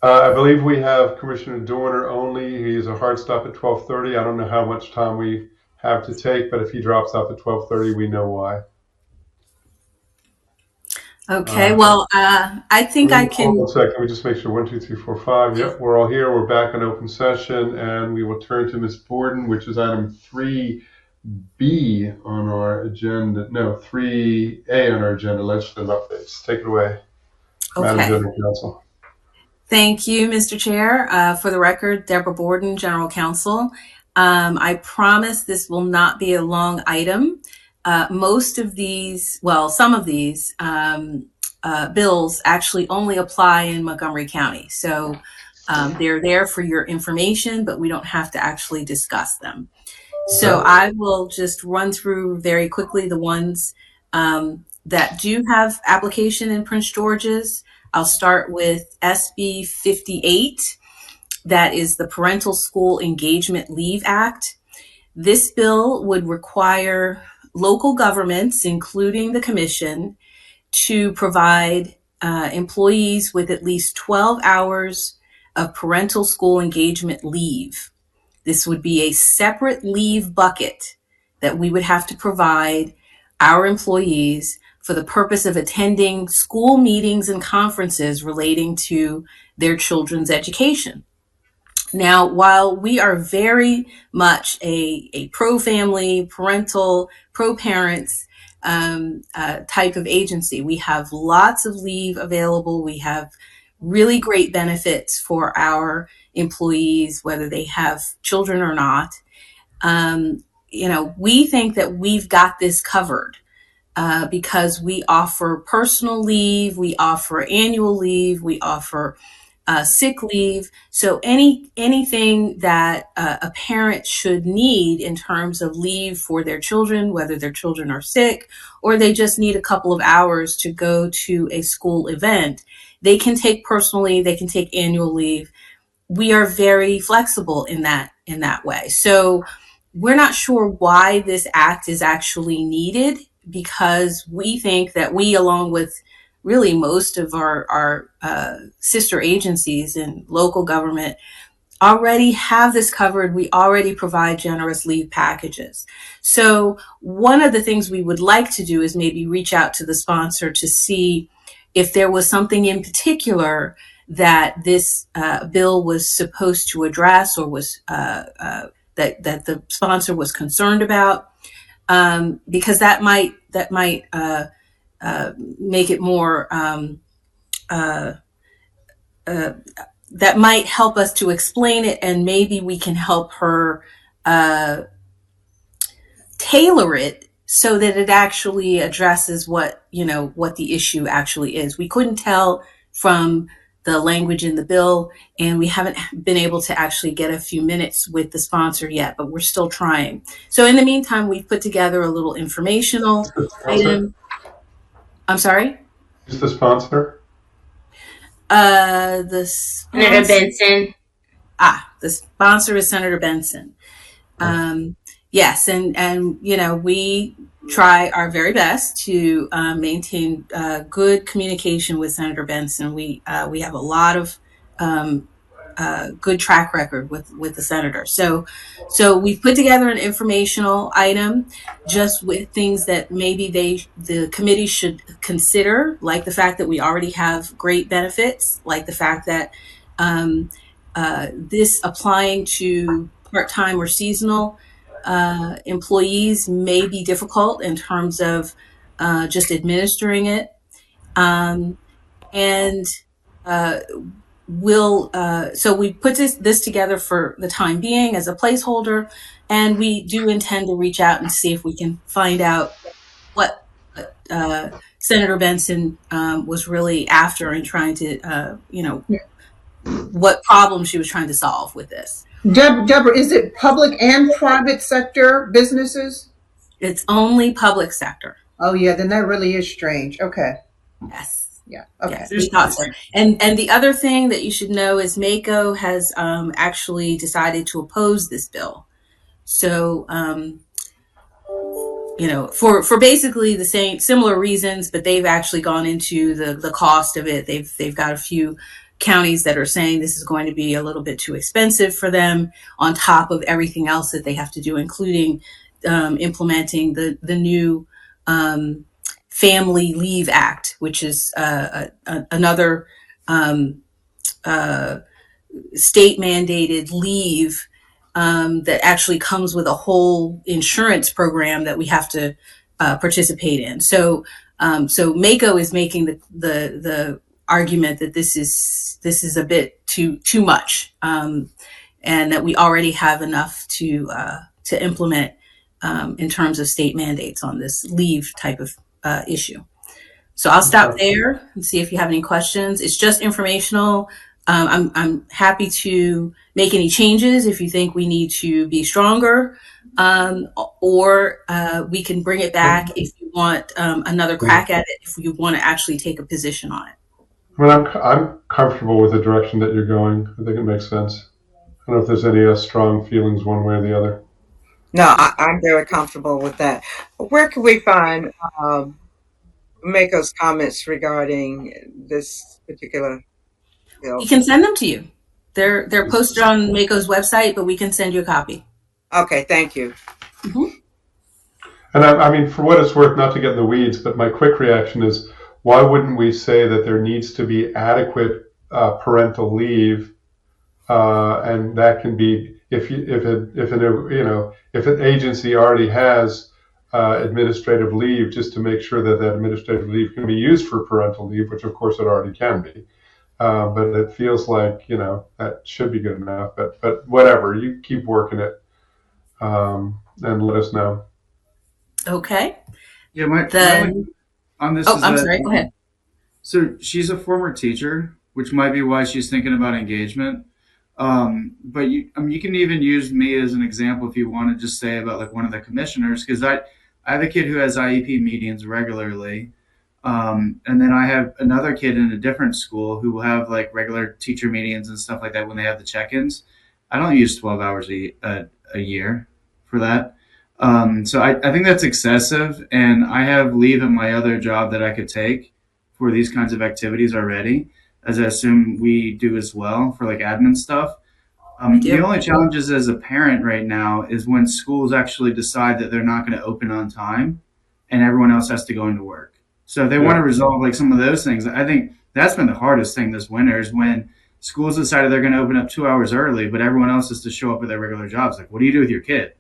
I believe we have Commissioner Dorner only. He's a hard stop at 12:30. I don't know how much time we have to take, but if he drops off at 12:30, we know why. Okay, well, I think I can. Hold on a second. Let me just make sure. 1, 2, 3, 4, 5. Yep, we're all here. We're back in open session, and we will turn to Ms. Borden, which is item 3B on our agenda. No, 3A on our agenda. Legislative updates. Take it away, Madam General Counsel. Thank you, Mr. Chair. For the record, Deborah Borden, General Counsel. I promise this will not be a long item. Most of these, well, some of these bills actually only apply in Montgomery County. So they're there for your information, but we don't have to actually discuss them. So I will just run through very quickly the ones that do have application in Prince George's. I'll start with SB 58. That is the Parental School Engagement Leave Act. This bill would require local governments, including the commission, to provide employees with at least 12 hours of parental school engagement leave. This would be a separate leave bucket that we would have to provide our employees for the purpose of attending school meetings and conferences relating to their children's education. Now, while we are very much a pro-family, parental, pro-parents type of agency, we have lots of leave available. We have really great benefits for our employees, whether they have children or not. We think that we've got this covered because we offer personal leave, we offer annual leave, we offer sick leave. So anything that a parent should need in terms of leave for their children, whether their children are sick or they just need a couple of hours to go to a school event, they can take personal leave, they can take annual leave. We are very flexible in that way. So we're not sure why this act is actually needed, because we think that we, along with really most of our sister agencies in local government, already have this covered. We already provide generous leave packages. So one of the things we would like to do is maybe reach out to the sponsor to see if there was something in particular that this bill was supposed to address, or was that the sponsor was concerned about, because that might make it more, that might help us to explain it, and maybe we can help her tailor it so that it actually addresses what the issue actually is. We couldn't tell from the language in the bill, and we haven't been able to actually get a few minutes with the sponsor yet, but we're still trying. So in the meantime, we've put together a little informational item. I'm sorry? Who's the sponsor? Senator Benson. The sponsor is Senator Benson. Yes, and we try our very best to maintain good communication with Senator Benson. We have a lot of good track record with the senator. So we've put together an informational item just with things that maybe the committee should consider, like the fact that we already have great benefits, like the fact that this applying to part-time or seasonal employees may be difficult in terms of just administering it. So we put this together for the time being as a placeholder, and we do intend to reach out and see if we can find out what Senator Benson was really after and trying to, what problem she was trying to solve with this. Deborah, is it public and private sector businesses? It's only public sector. Oh yeah, then that really is strange. Okay. Yes. Yeah. Okay. Yes, we thought so. And the other thing that you should know is MACo has actually decided to oppose this bill. So for basically the similar reasons, but they've actually gone into the cost of it. They've got a few counties that are saying this is going to be a little bit too expensive for them, on top of everything else that they have to do, including implementing the new Family Leave Act, which is another state mandated leave that actually comes with a whole insurance program that we have to participate in. So MACo is making the argument that this is a bit too much, and that we already have enough to implement in terms of state mandates on this leave type of issue. So I'll stop there and see if you have any questions. It's just informational. I'm happy to make any changes if you think we need to be stronger, or we can bring it back if you want another crack at it, if you want to actually take a position on it. I mean, I'm comfortable with the direction that you're going. I think it makes sense. I don't know if there's any strong feelings one way or the other. No, I'm very comfortable with that. Where can we find MACo's comments regarding this particular bill? We can send them to you. They're posted on MACo's website, but we can send you a copy. Okay, thank you. Mm-hmm. And I mean, for what it's worth, not to get in the weeds, but my quick reaction is, why wouldn't we say that there needs to be adequate parental leave and that can be if an agency already has administrative leave, just to make sure that that administrative leave can be used for parental leave, which of course it already can be. But it feels like that should be good enough. But whatever, you keep working it, and let us know. Okay. Yeah, my on this. Oh, is I'm that, sorry. Go ahead. So she's a former teacher, which might be why she's thinking about engagement. But you can even use me as an example if you want to just say about like one of the commissioners, because I have a kid who has IEP meetings regularly. And then I have another kid in a different school who will have like regular teacher meetings and stuff like that when they have the check-ins. I don't use 12 hours a year for that. So I think that's excessive, and I have leave at my other job that I could take for these kinds of activities already, as I assume we do as well for like admin stuff. The only challenges as a parent right now is when schools actually decide that they're not going to open on time and everyone else has to go into work. So if they want to resolve like some of those things, I think that's been the hardest thing this winter is when schools decided they're going to open up 2 hours early, but everyone else has to show up at their regular jobs. Like, what do you do with your kid?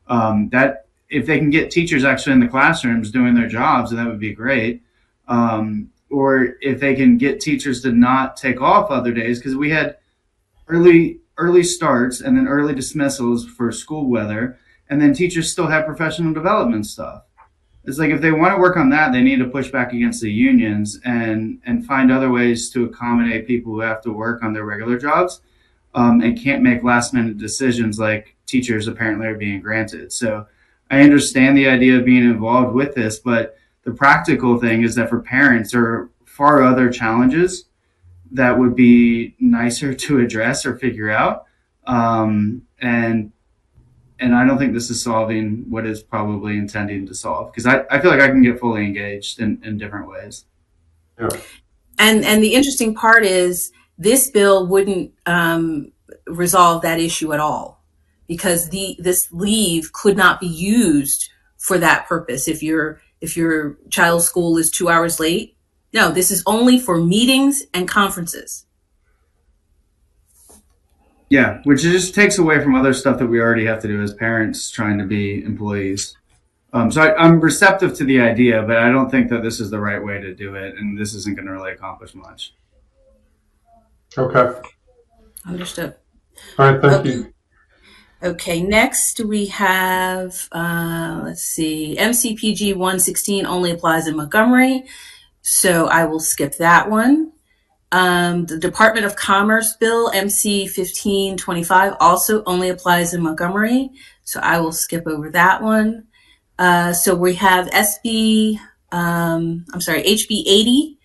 That if they can get teachers actually in the classrooms doing their jobs, then that would be great. Or if they can get teachers to not take off other days, because we had early starts and then early dismissals for school weather, and then teachers still have professional development stuff. It's like if they want to work on that, they need to push back against the unions and find other ways to accommodate people who have to work on their regular jobs and can't make last minute decisions like teachers apparently are being granted. So I understand the idea of being involved with this, but the practical thing is that for parents there are far other challenges that would be nicer to address or figure out. And I don't think this is solving what it's probably intending to solve, because I feel like I can get fully engaged in different ways. Yeah. And the interesting part is this bill wouldn't resolve that issue at all, because this leave could not be used for that purpose. If your child's school is 2 hours late, no, this is only for meetings and conferences. Yeah, which just takes away from other stuff that we already have to do as parents trying to be employees. So I'm receptive to the idea, but I don't think that this is the right way to do it, and this isn't going to really accomplish much. Okay. Understood. All right, thank you. Okay, next we have, let's see, MCPG 116 only applies in Montgomery, so I will skip that one. The Department of Commerce bill, MC 1525, also only applies in Montgomery, so I will skip over that one. So we have HB 80,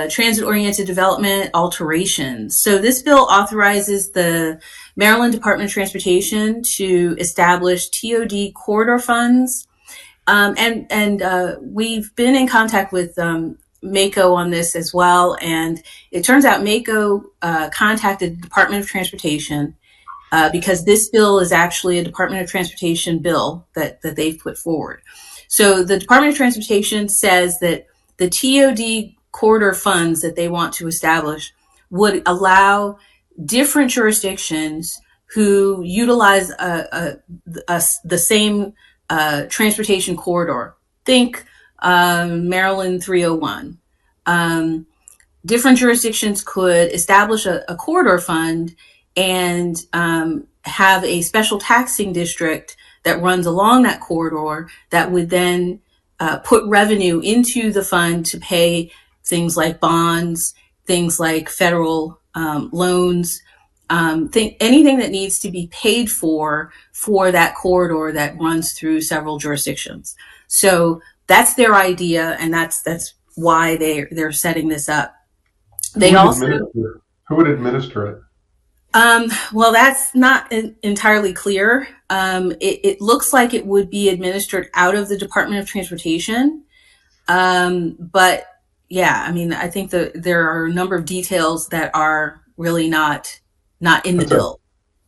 transit-oriented development alterations. So this bill authorizes the Maryland Department of Transportation to establish TOD corridor funds. And we've been in contact with MACO on this as well. And it turns out MACO contacted the Department of Transportation because this bill is actually a Department of Transportation bill that they've put forward. So the Department of Transportation says that the TOD corridor funds that they want to establish would allow different jurisdictions who utilize the same transportation corridor. Think Maryland 301. Different jurisdictions could establish a corridor fund and have a special taxing district that runs along that corridor that would then put revenue into the fund to pay things like bonds, things like federal loans, anything that needs to be paid for that corridor that runs through several jurisdictions. So that's their idea, and that's why they're setting this up. Who would administer it? Well, that's not entirely clear. It looks like it would be administered out of the Department of Transportation. But yeah, I mean, I think there are a number of details that are really not in the bill.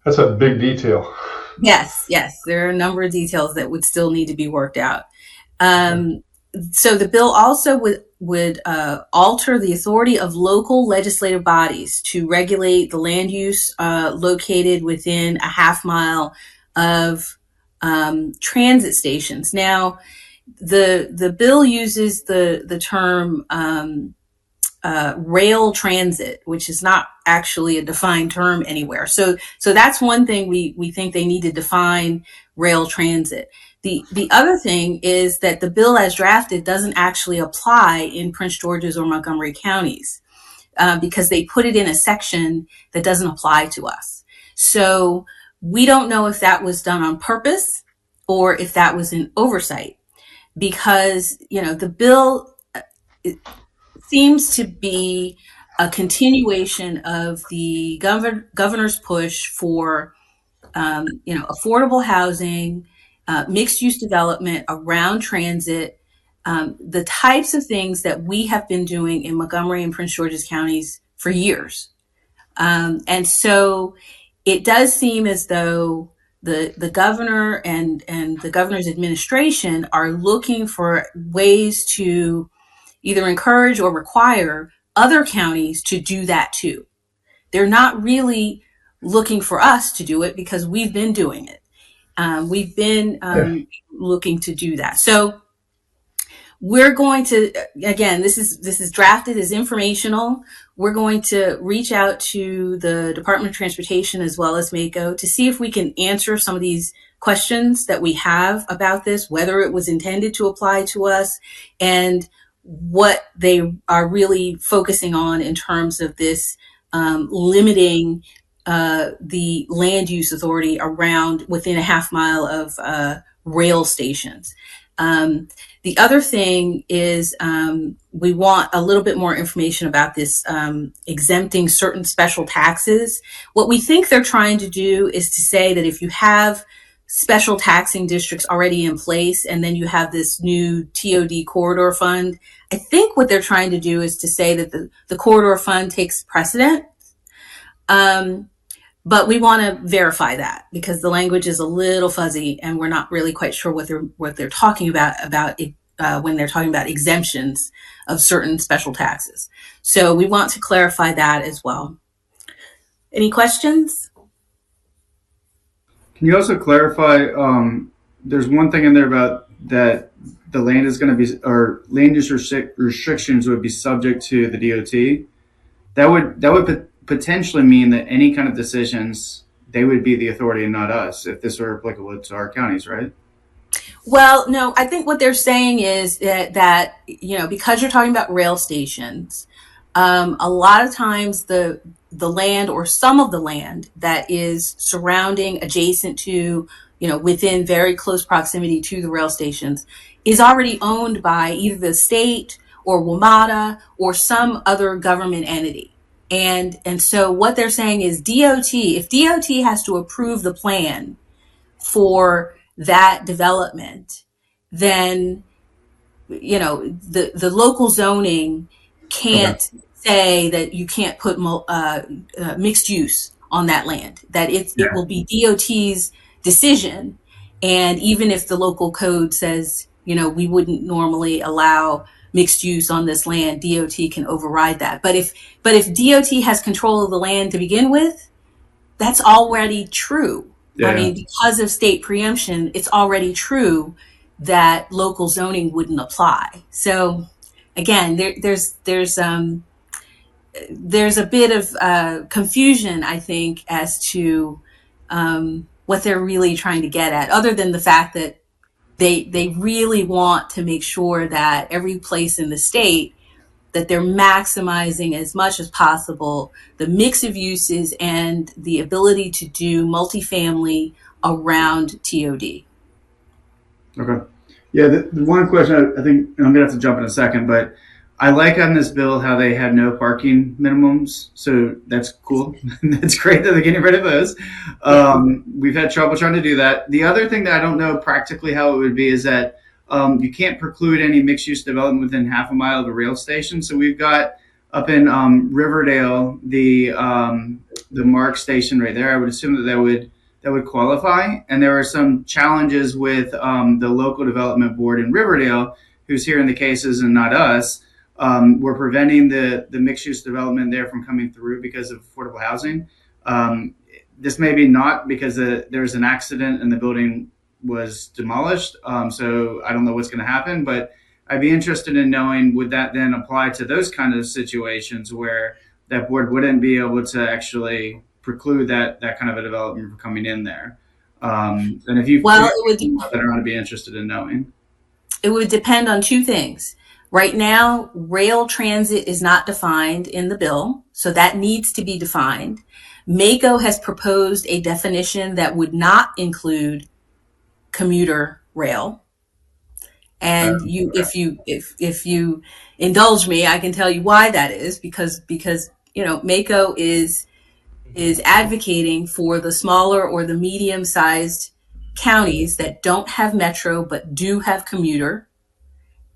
That's a big detail. Yes. There are a number of details that would still need to be worked out. so the bill also would alter the authority of local legislative bodies to regulate the land use located within a half mile of transit stations. Now, the bill uses the term rail transit, which is not actually a defined term anywhere. So that's one thing we think they need to define rail transit. The other thing is that the bill as drafted doesn't actually apply in Prince George's or Montgomery counties because they put it in a section that doesn't apply to us. So we don't know if that was done on purpose or if that was an oversight, because the bill seems to be a continuation of the governor's push for affordable housing, mixed use development around transit, the types of things that we have been doing in Montgomery and Prince George's counties for years. And so it does seem as though the governor and the governor's administration are looking for ways to either encourage or require other counties to do that too. They're not really looking for us to do it because we've been doing it. We've been looking to do that. So we're going to, again, this is drafted as informational. We're going to reach out to the Department of Transportation as well as MACO to see if we can answer some of these questions that we have about this, whether it was intended to apply to us, and what they are really focusing on in terms of this limiting the land use authority around within a half mile of rail stations. The other thing is we want a little bit more information about this exempting certain special taxes. What we think they're trying to do is to say that if you have special taxing districts already in place and then you have this new TOD corridor fund, I think what they're trying to do is to say that the corridor fund takes precedent. But we want to verify that because the language is a little fuzzy and we're not really quite sure what they're talking about when they're talking about exemptions of certain special taxes. So we want to clarify that as well. Any questions? Can you also clarify, there's one thing in there about that the land is going to be, or land use restrictions would be subject to the DOT. That would potentially mean that any kind of decisions, they would be the authority and not us if this were applicable to our counties, right? Well, no, I think what they're saying is that because you're talking about rail stations, a lot of times the land or some of the land that is surrounding, adjacent to, within very close proximity to the rail stations is already owned by either the state or WMATA or some other government entity. And so what they're saying is if DOT has to approve the plan for that development, then, the local zoning can't say that you can't put mixed use on that land, that it will be DOT's decision. And even if the local code says, we wouldn't normally allow mixed use on this land, DOT can override that. But if DOT has control of the land to begin with, that's already true. Yeah. I mean, because of state preemption, it's already true that local zoning wouldn't apply. So again, there's a bit of confusion, I think, as to what they're really trying to get at, other than the fact that they really want to make sure that every place in the state that they're maximizing as much as possible the mix of uses and the ability to do multifamily around TOD. Okay. Yeah, the one question I think, and I'm going to have to jump in a second, but I like on this bill how they had no parking minimums. So that's cool. That's great that they're getting rid of those. We've had trouble trying to do that. The other thing that I don't know practically how it would be is that you can't preclude any mixed use development within half a mile of a rail station. So we've got up in Riverdale, the MARC station right there. I would assume that would qualify. And there are some challenges with the local development board in Riverdale who's hearing the cases and not us, we're preventing the mixed use development there from coming through because of affordable housing. This may be not because there was an accident and the building was demolished. So I don't know what's going to happen, but I'd be interested in knowing, would that then apply to those kind of situations where that board wouldn't be able to actually preclude that kind of a development from coming in there? And if you Well, it would that I'd be interested in knowing. It would depend on two things. Right now, rail transit is not defined in the bill, so that needs to be defined. MACO has proposed a definition that would not include commuter rail. And if you indulge me, I can tell you why that is, because MACO is advocating for the smaller or the medium-sized counties that don't have metro but do have commuter,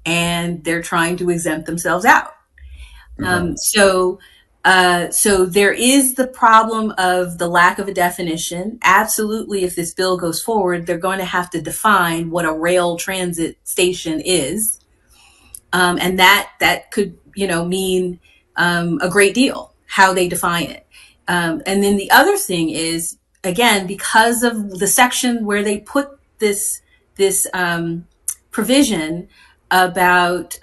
and they're trying to exempt themselves out. So there is the problem of the lack of a definition. Absolutely, if this bill goes forward, they're going to have to define what a rail transit station is, and that could mean a great deal how they define it. And then the other thing is, again, because of the section where they put this provision about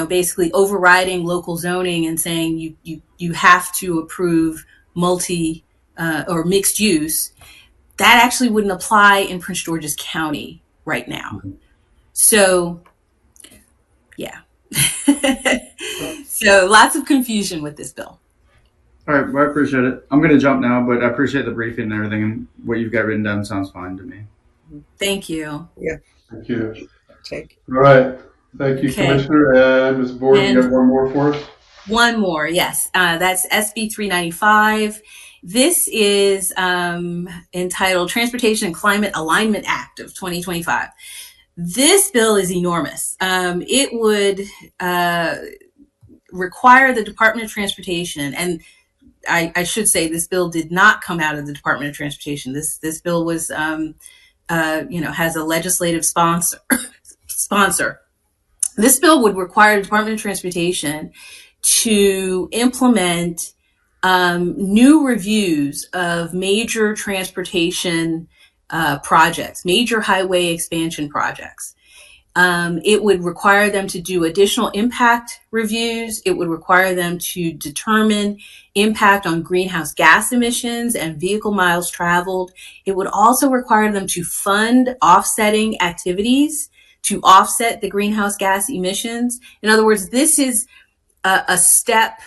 basically overriding local zoning and saying you have to approve multi or mixed use, that actually wouldn't apply in Prince George's County right now. So yeah. So lots of confusion with this bill. All right, well, I appreciate it. I'm going to jump now, but I appreciate the briefing and everything, and what you've got written down sounds fine to me. Thank you. Yeah. Thank you. Take. All right. Thank you, Okay. Commissioner. And Ms. Board, you got one more for us? One more, yes. That's SB 395. This is entitled Transportation and Climate Alignment Act of 2025. This bill is enormous. It would require the Department of Transportation, and I should say this bill did not come out of the Department of Transportation. This bill was, has a legislative sponsor. This bill would require the Department of Transportation to implement new reviews of major transportation projects, major highway expansion projects. It would require them to do additional impact reviews. It would require them to determine impact on greenhouse gas emissions and vehicle miles traveled. It would also require them to fund offsetting activities to offset the greenhouse gas emissions. In other words, this is a step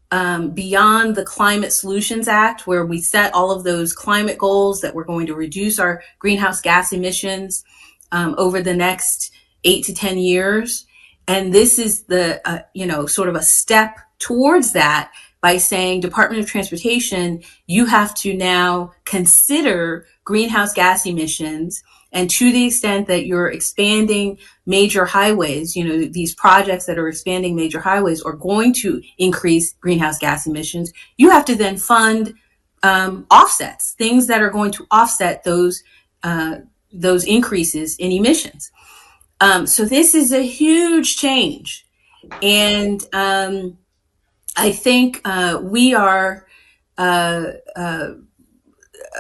beyond the Climate Solutions Act, where we set all of those climate goals that we're going to reduce our greenhouse gas emissions over the next 8 to 10 years. And this is the, sort of a step towards that by saying, Department of Transportation, you have to now consider greenhouse gas emissions. And to the extent that you're expanding major highways, these projects that are expanding major highways are going to increase greenhouse gas emissions, you have to then fund offsets, things that are going to offset those increases in emissions. So this is a huge change. And I think we are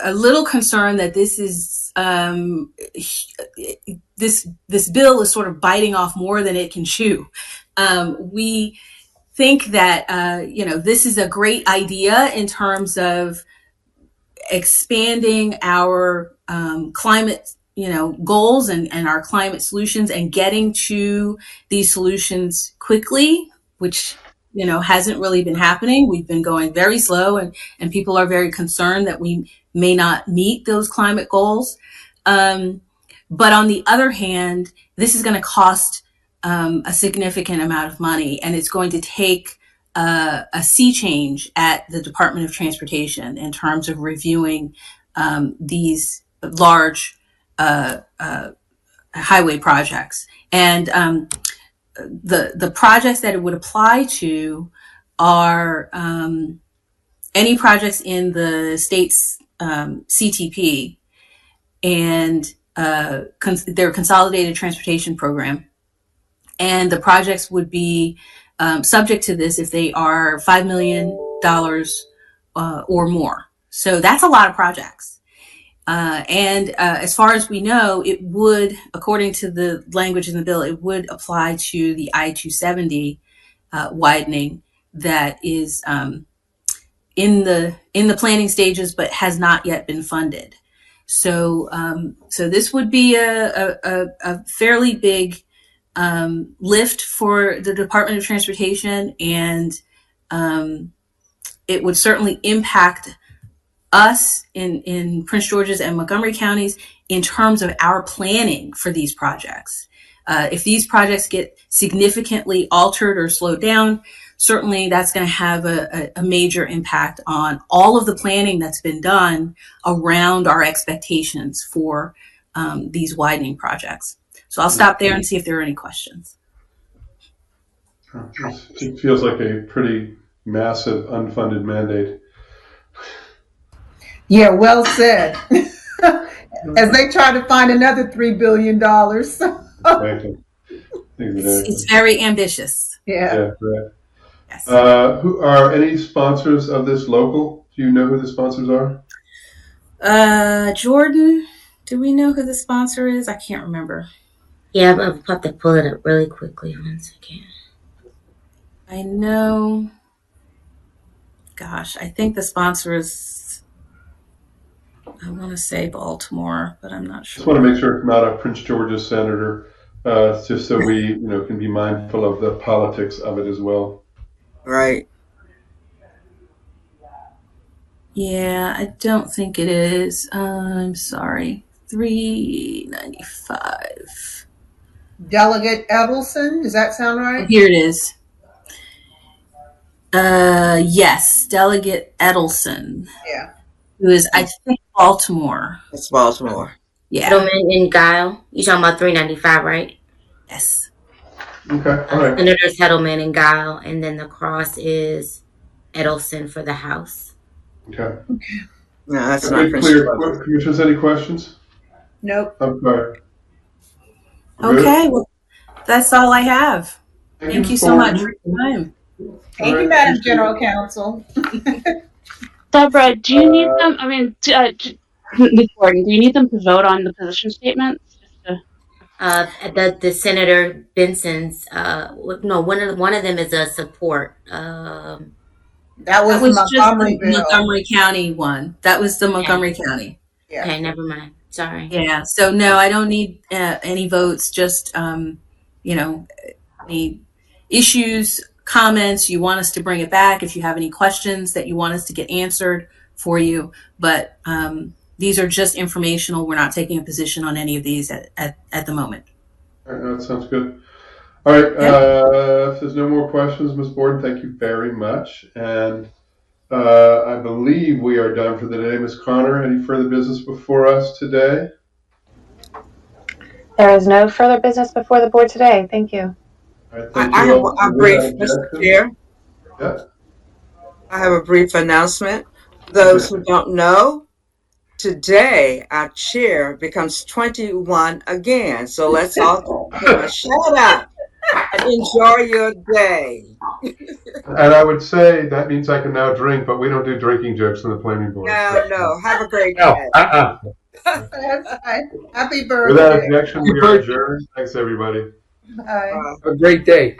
a little concerned that this is this bill is sort of biting off more than it can chew. We think that this is a great idea in terms of expanding our climate goals and our climate solutions and getting to these solutions quickly, which hasn't really been happening. We've been going very slow, and people are very concerned that we may not meet those climate goals. But on the other hand, this is going to cost a significant amount of money, and it's going to take a sea change at the Department of Transportation in terms of reviewing these large highway projects. And the projects that it would apply to are any projects in the state's CTP and their Consolidated Transportation Program, and the projects would be subject to this if they are $5 million or more. So that's a lot of projects. And as far as we know, it would, according to the language in the bill, it would apply to the I-270 widening that is in the planning stages, but has not yet been funded. So this would be a fairly big lift for the Department of Transportation, and it would certainly impact us in Prince George's and Montgomery counties in terms of our planning for these projects. If these projects get significantly altered or slowed down, certainly that's going to have a major impact on all of the planning that's been done around our expectations for these widening projects. So I'll stop there and see if there are any questions. It feels like a pretty massive unfunded mandate. Yeah, well said. As they try to find another $3 billion. Exactly. It's very ambitious. Yeah. Correct. Yes. Who are any sponsors of this local? Do you know who the sponsors are? Jordan, do we know who the sponsor is? I can't remember. Yeah, I'll have to pull it up really quickly. 1 second. I know. Gosh, I think the sponsor is, I want to say Baltimore, but I'm not sure. Just want to make sure it's not a Prince George's senator, just so we can be mindful of the politics of it as well. Right. Yeah, I don't think it is. I'm sorry. $395. Delegate Edelson, does that sound right? Here it is. Yes, Delegate Edelson. Yeah. Who is, I think, Baltimore. It's Baltimore. Yeah. Edelman and Guile. You talking about $395, right? Yes. Okay. All right. Senators Edelman and Guile, and then the cross is Edelson for the House. Okay. No, that's Okay, not Prince clear. George. Commissioners, any questions? Nope. I'm sorry. Okay, well, that's all I have. Thank you so much for your time. Thank you, Madam General Counsel. Deborah, do you need them? I mean, Ms. Gordon, do you need them to vote on the position statements? The Senator Benson's. No, one of them is a support. That was just Montgomery the bill. Montgomery County one. That was the Montgomery County. Yeah. Okay, never mind. Sorry. Yeah. So no, I don't need any votes. Just any issues, comments. You want us to bring it back. If you have any questions that you want us to get answered for you, but these are just informational. We're not taking a position on any of these at the moment. All right, that sounds good. All right. If there's no more questions, Ms. Borden, thank you very much. And I believe we are done for the day. Ms. Connor, any further business before us today? There is no further business before the board today. Thank you. All right, thank I you have all. a brief, Mr. Chair. Yeah. I have a brief announcement. Those who don't know, today our chair becomes 21 again. So let's all shut up and enjoy your day. And I would say that means I can now drink, but we don't do drinking jokes on the planning board. No. Have a great No, day. That's fine. Happy Without birthday. objection, we are adjourned. Thanks, everybody. Bye. A great day.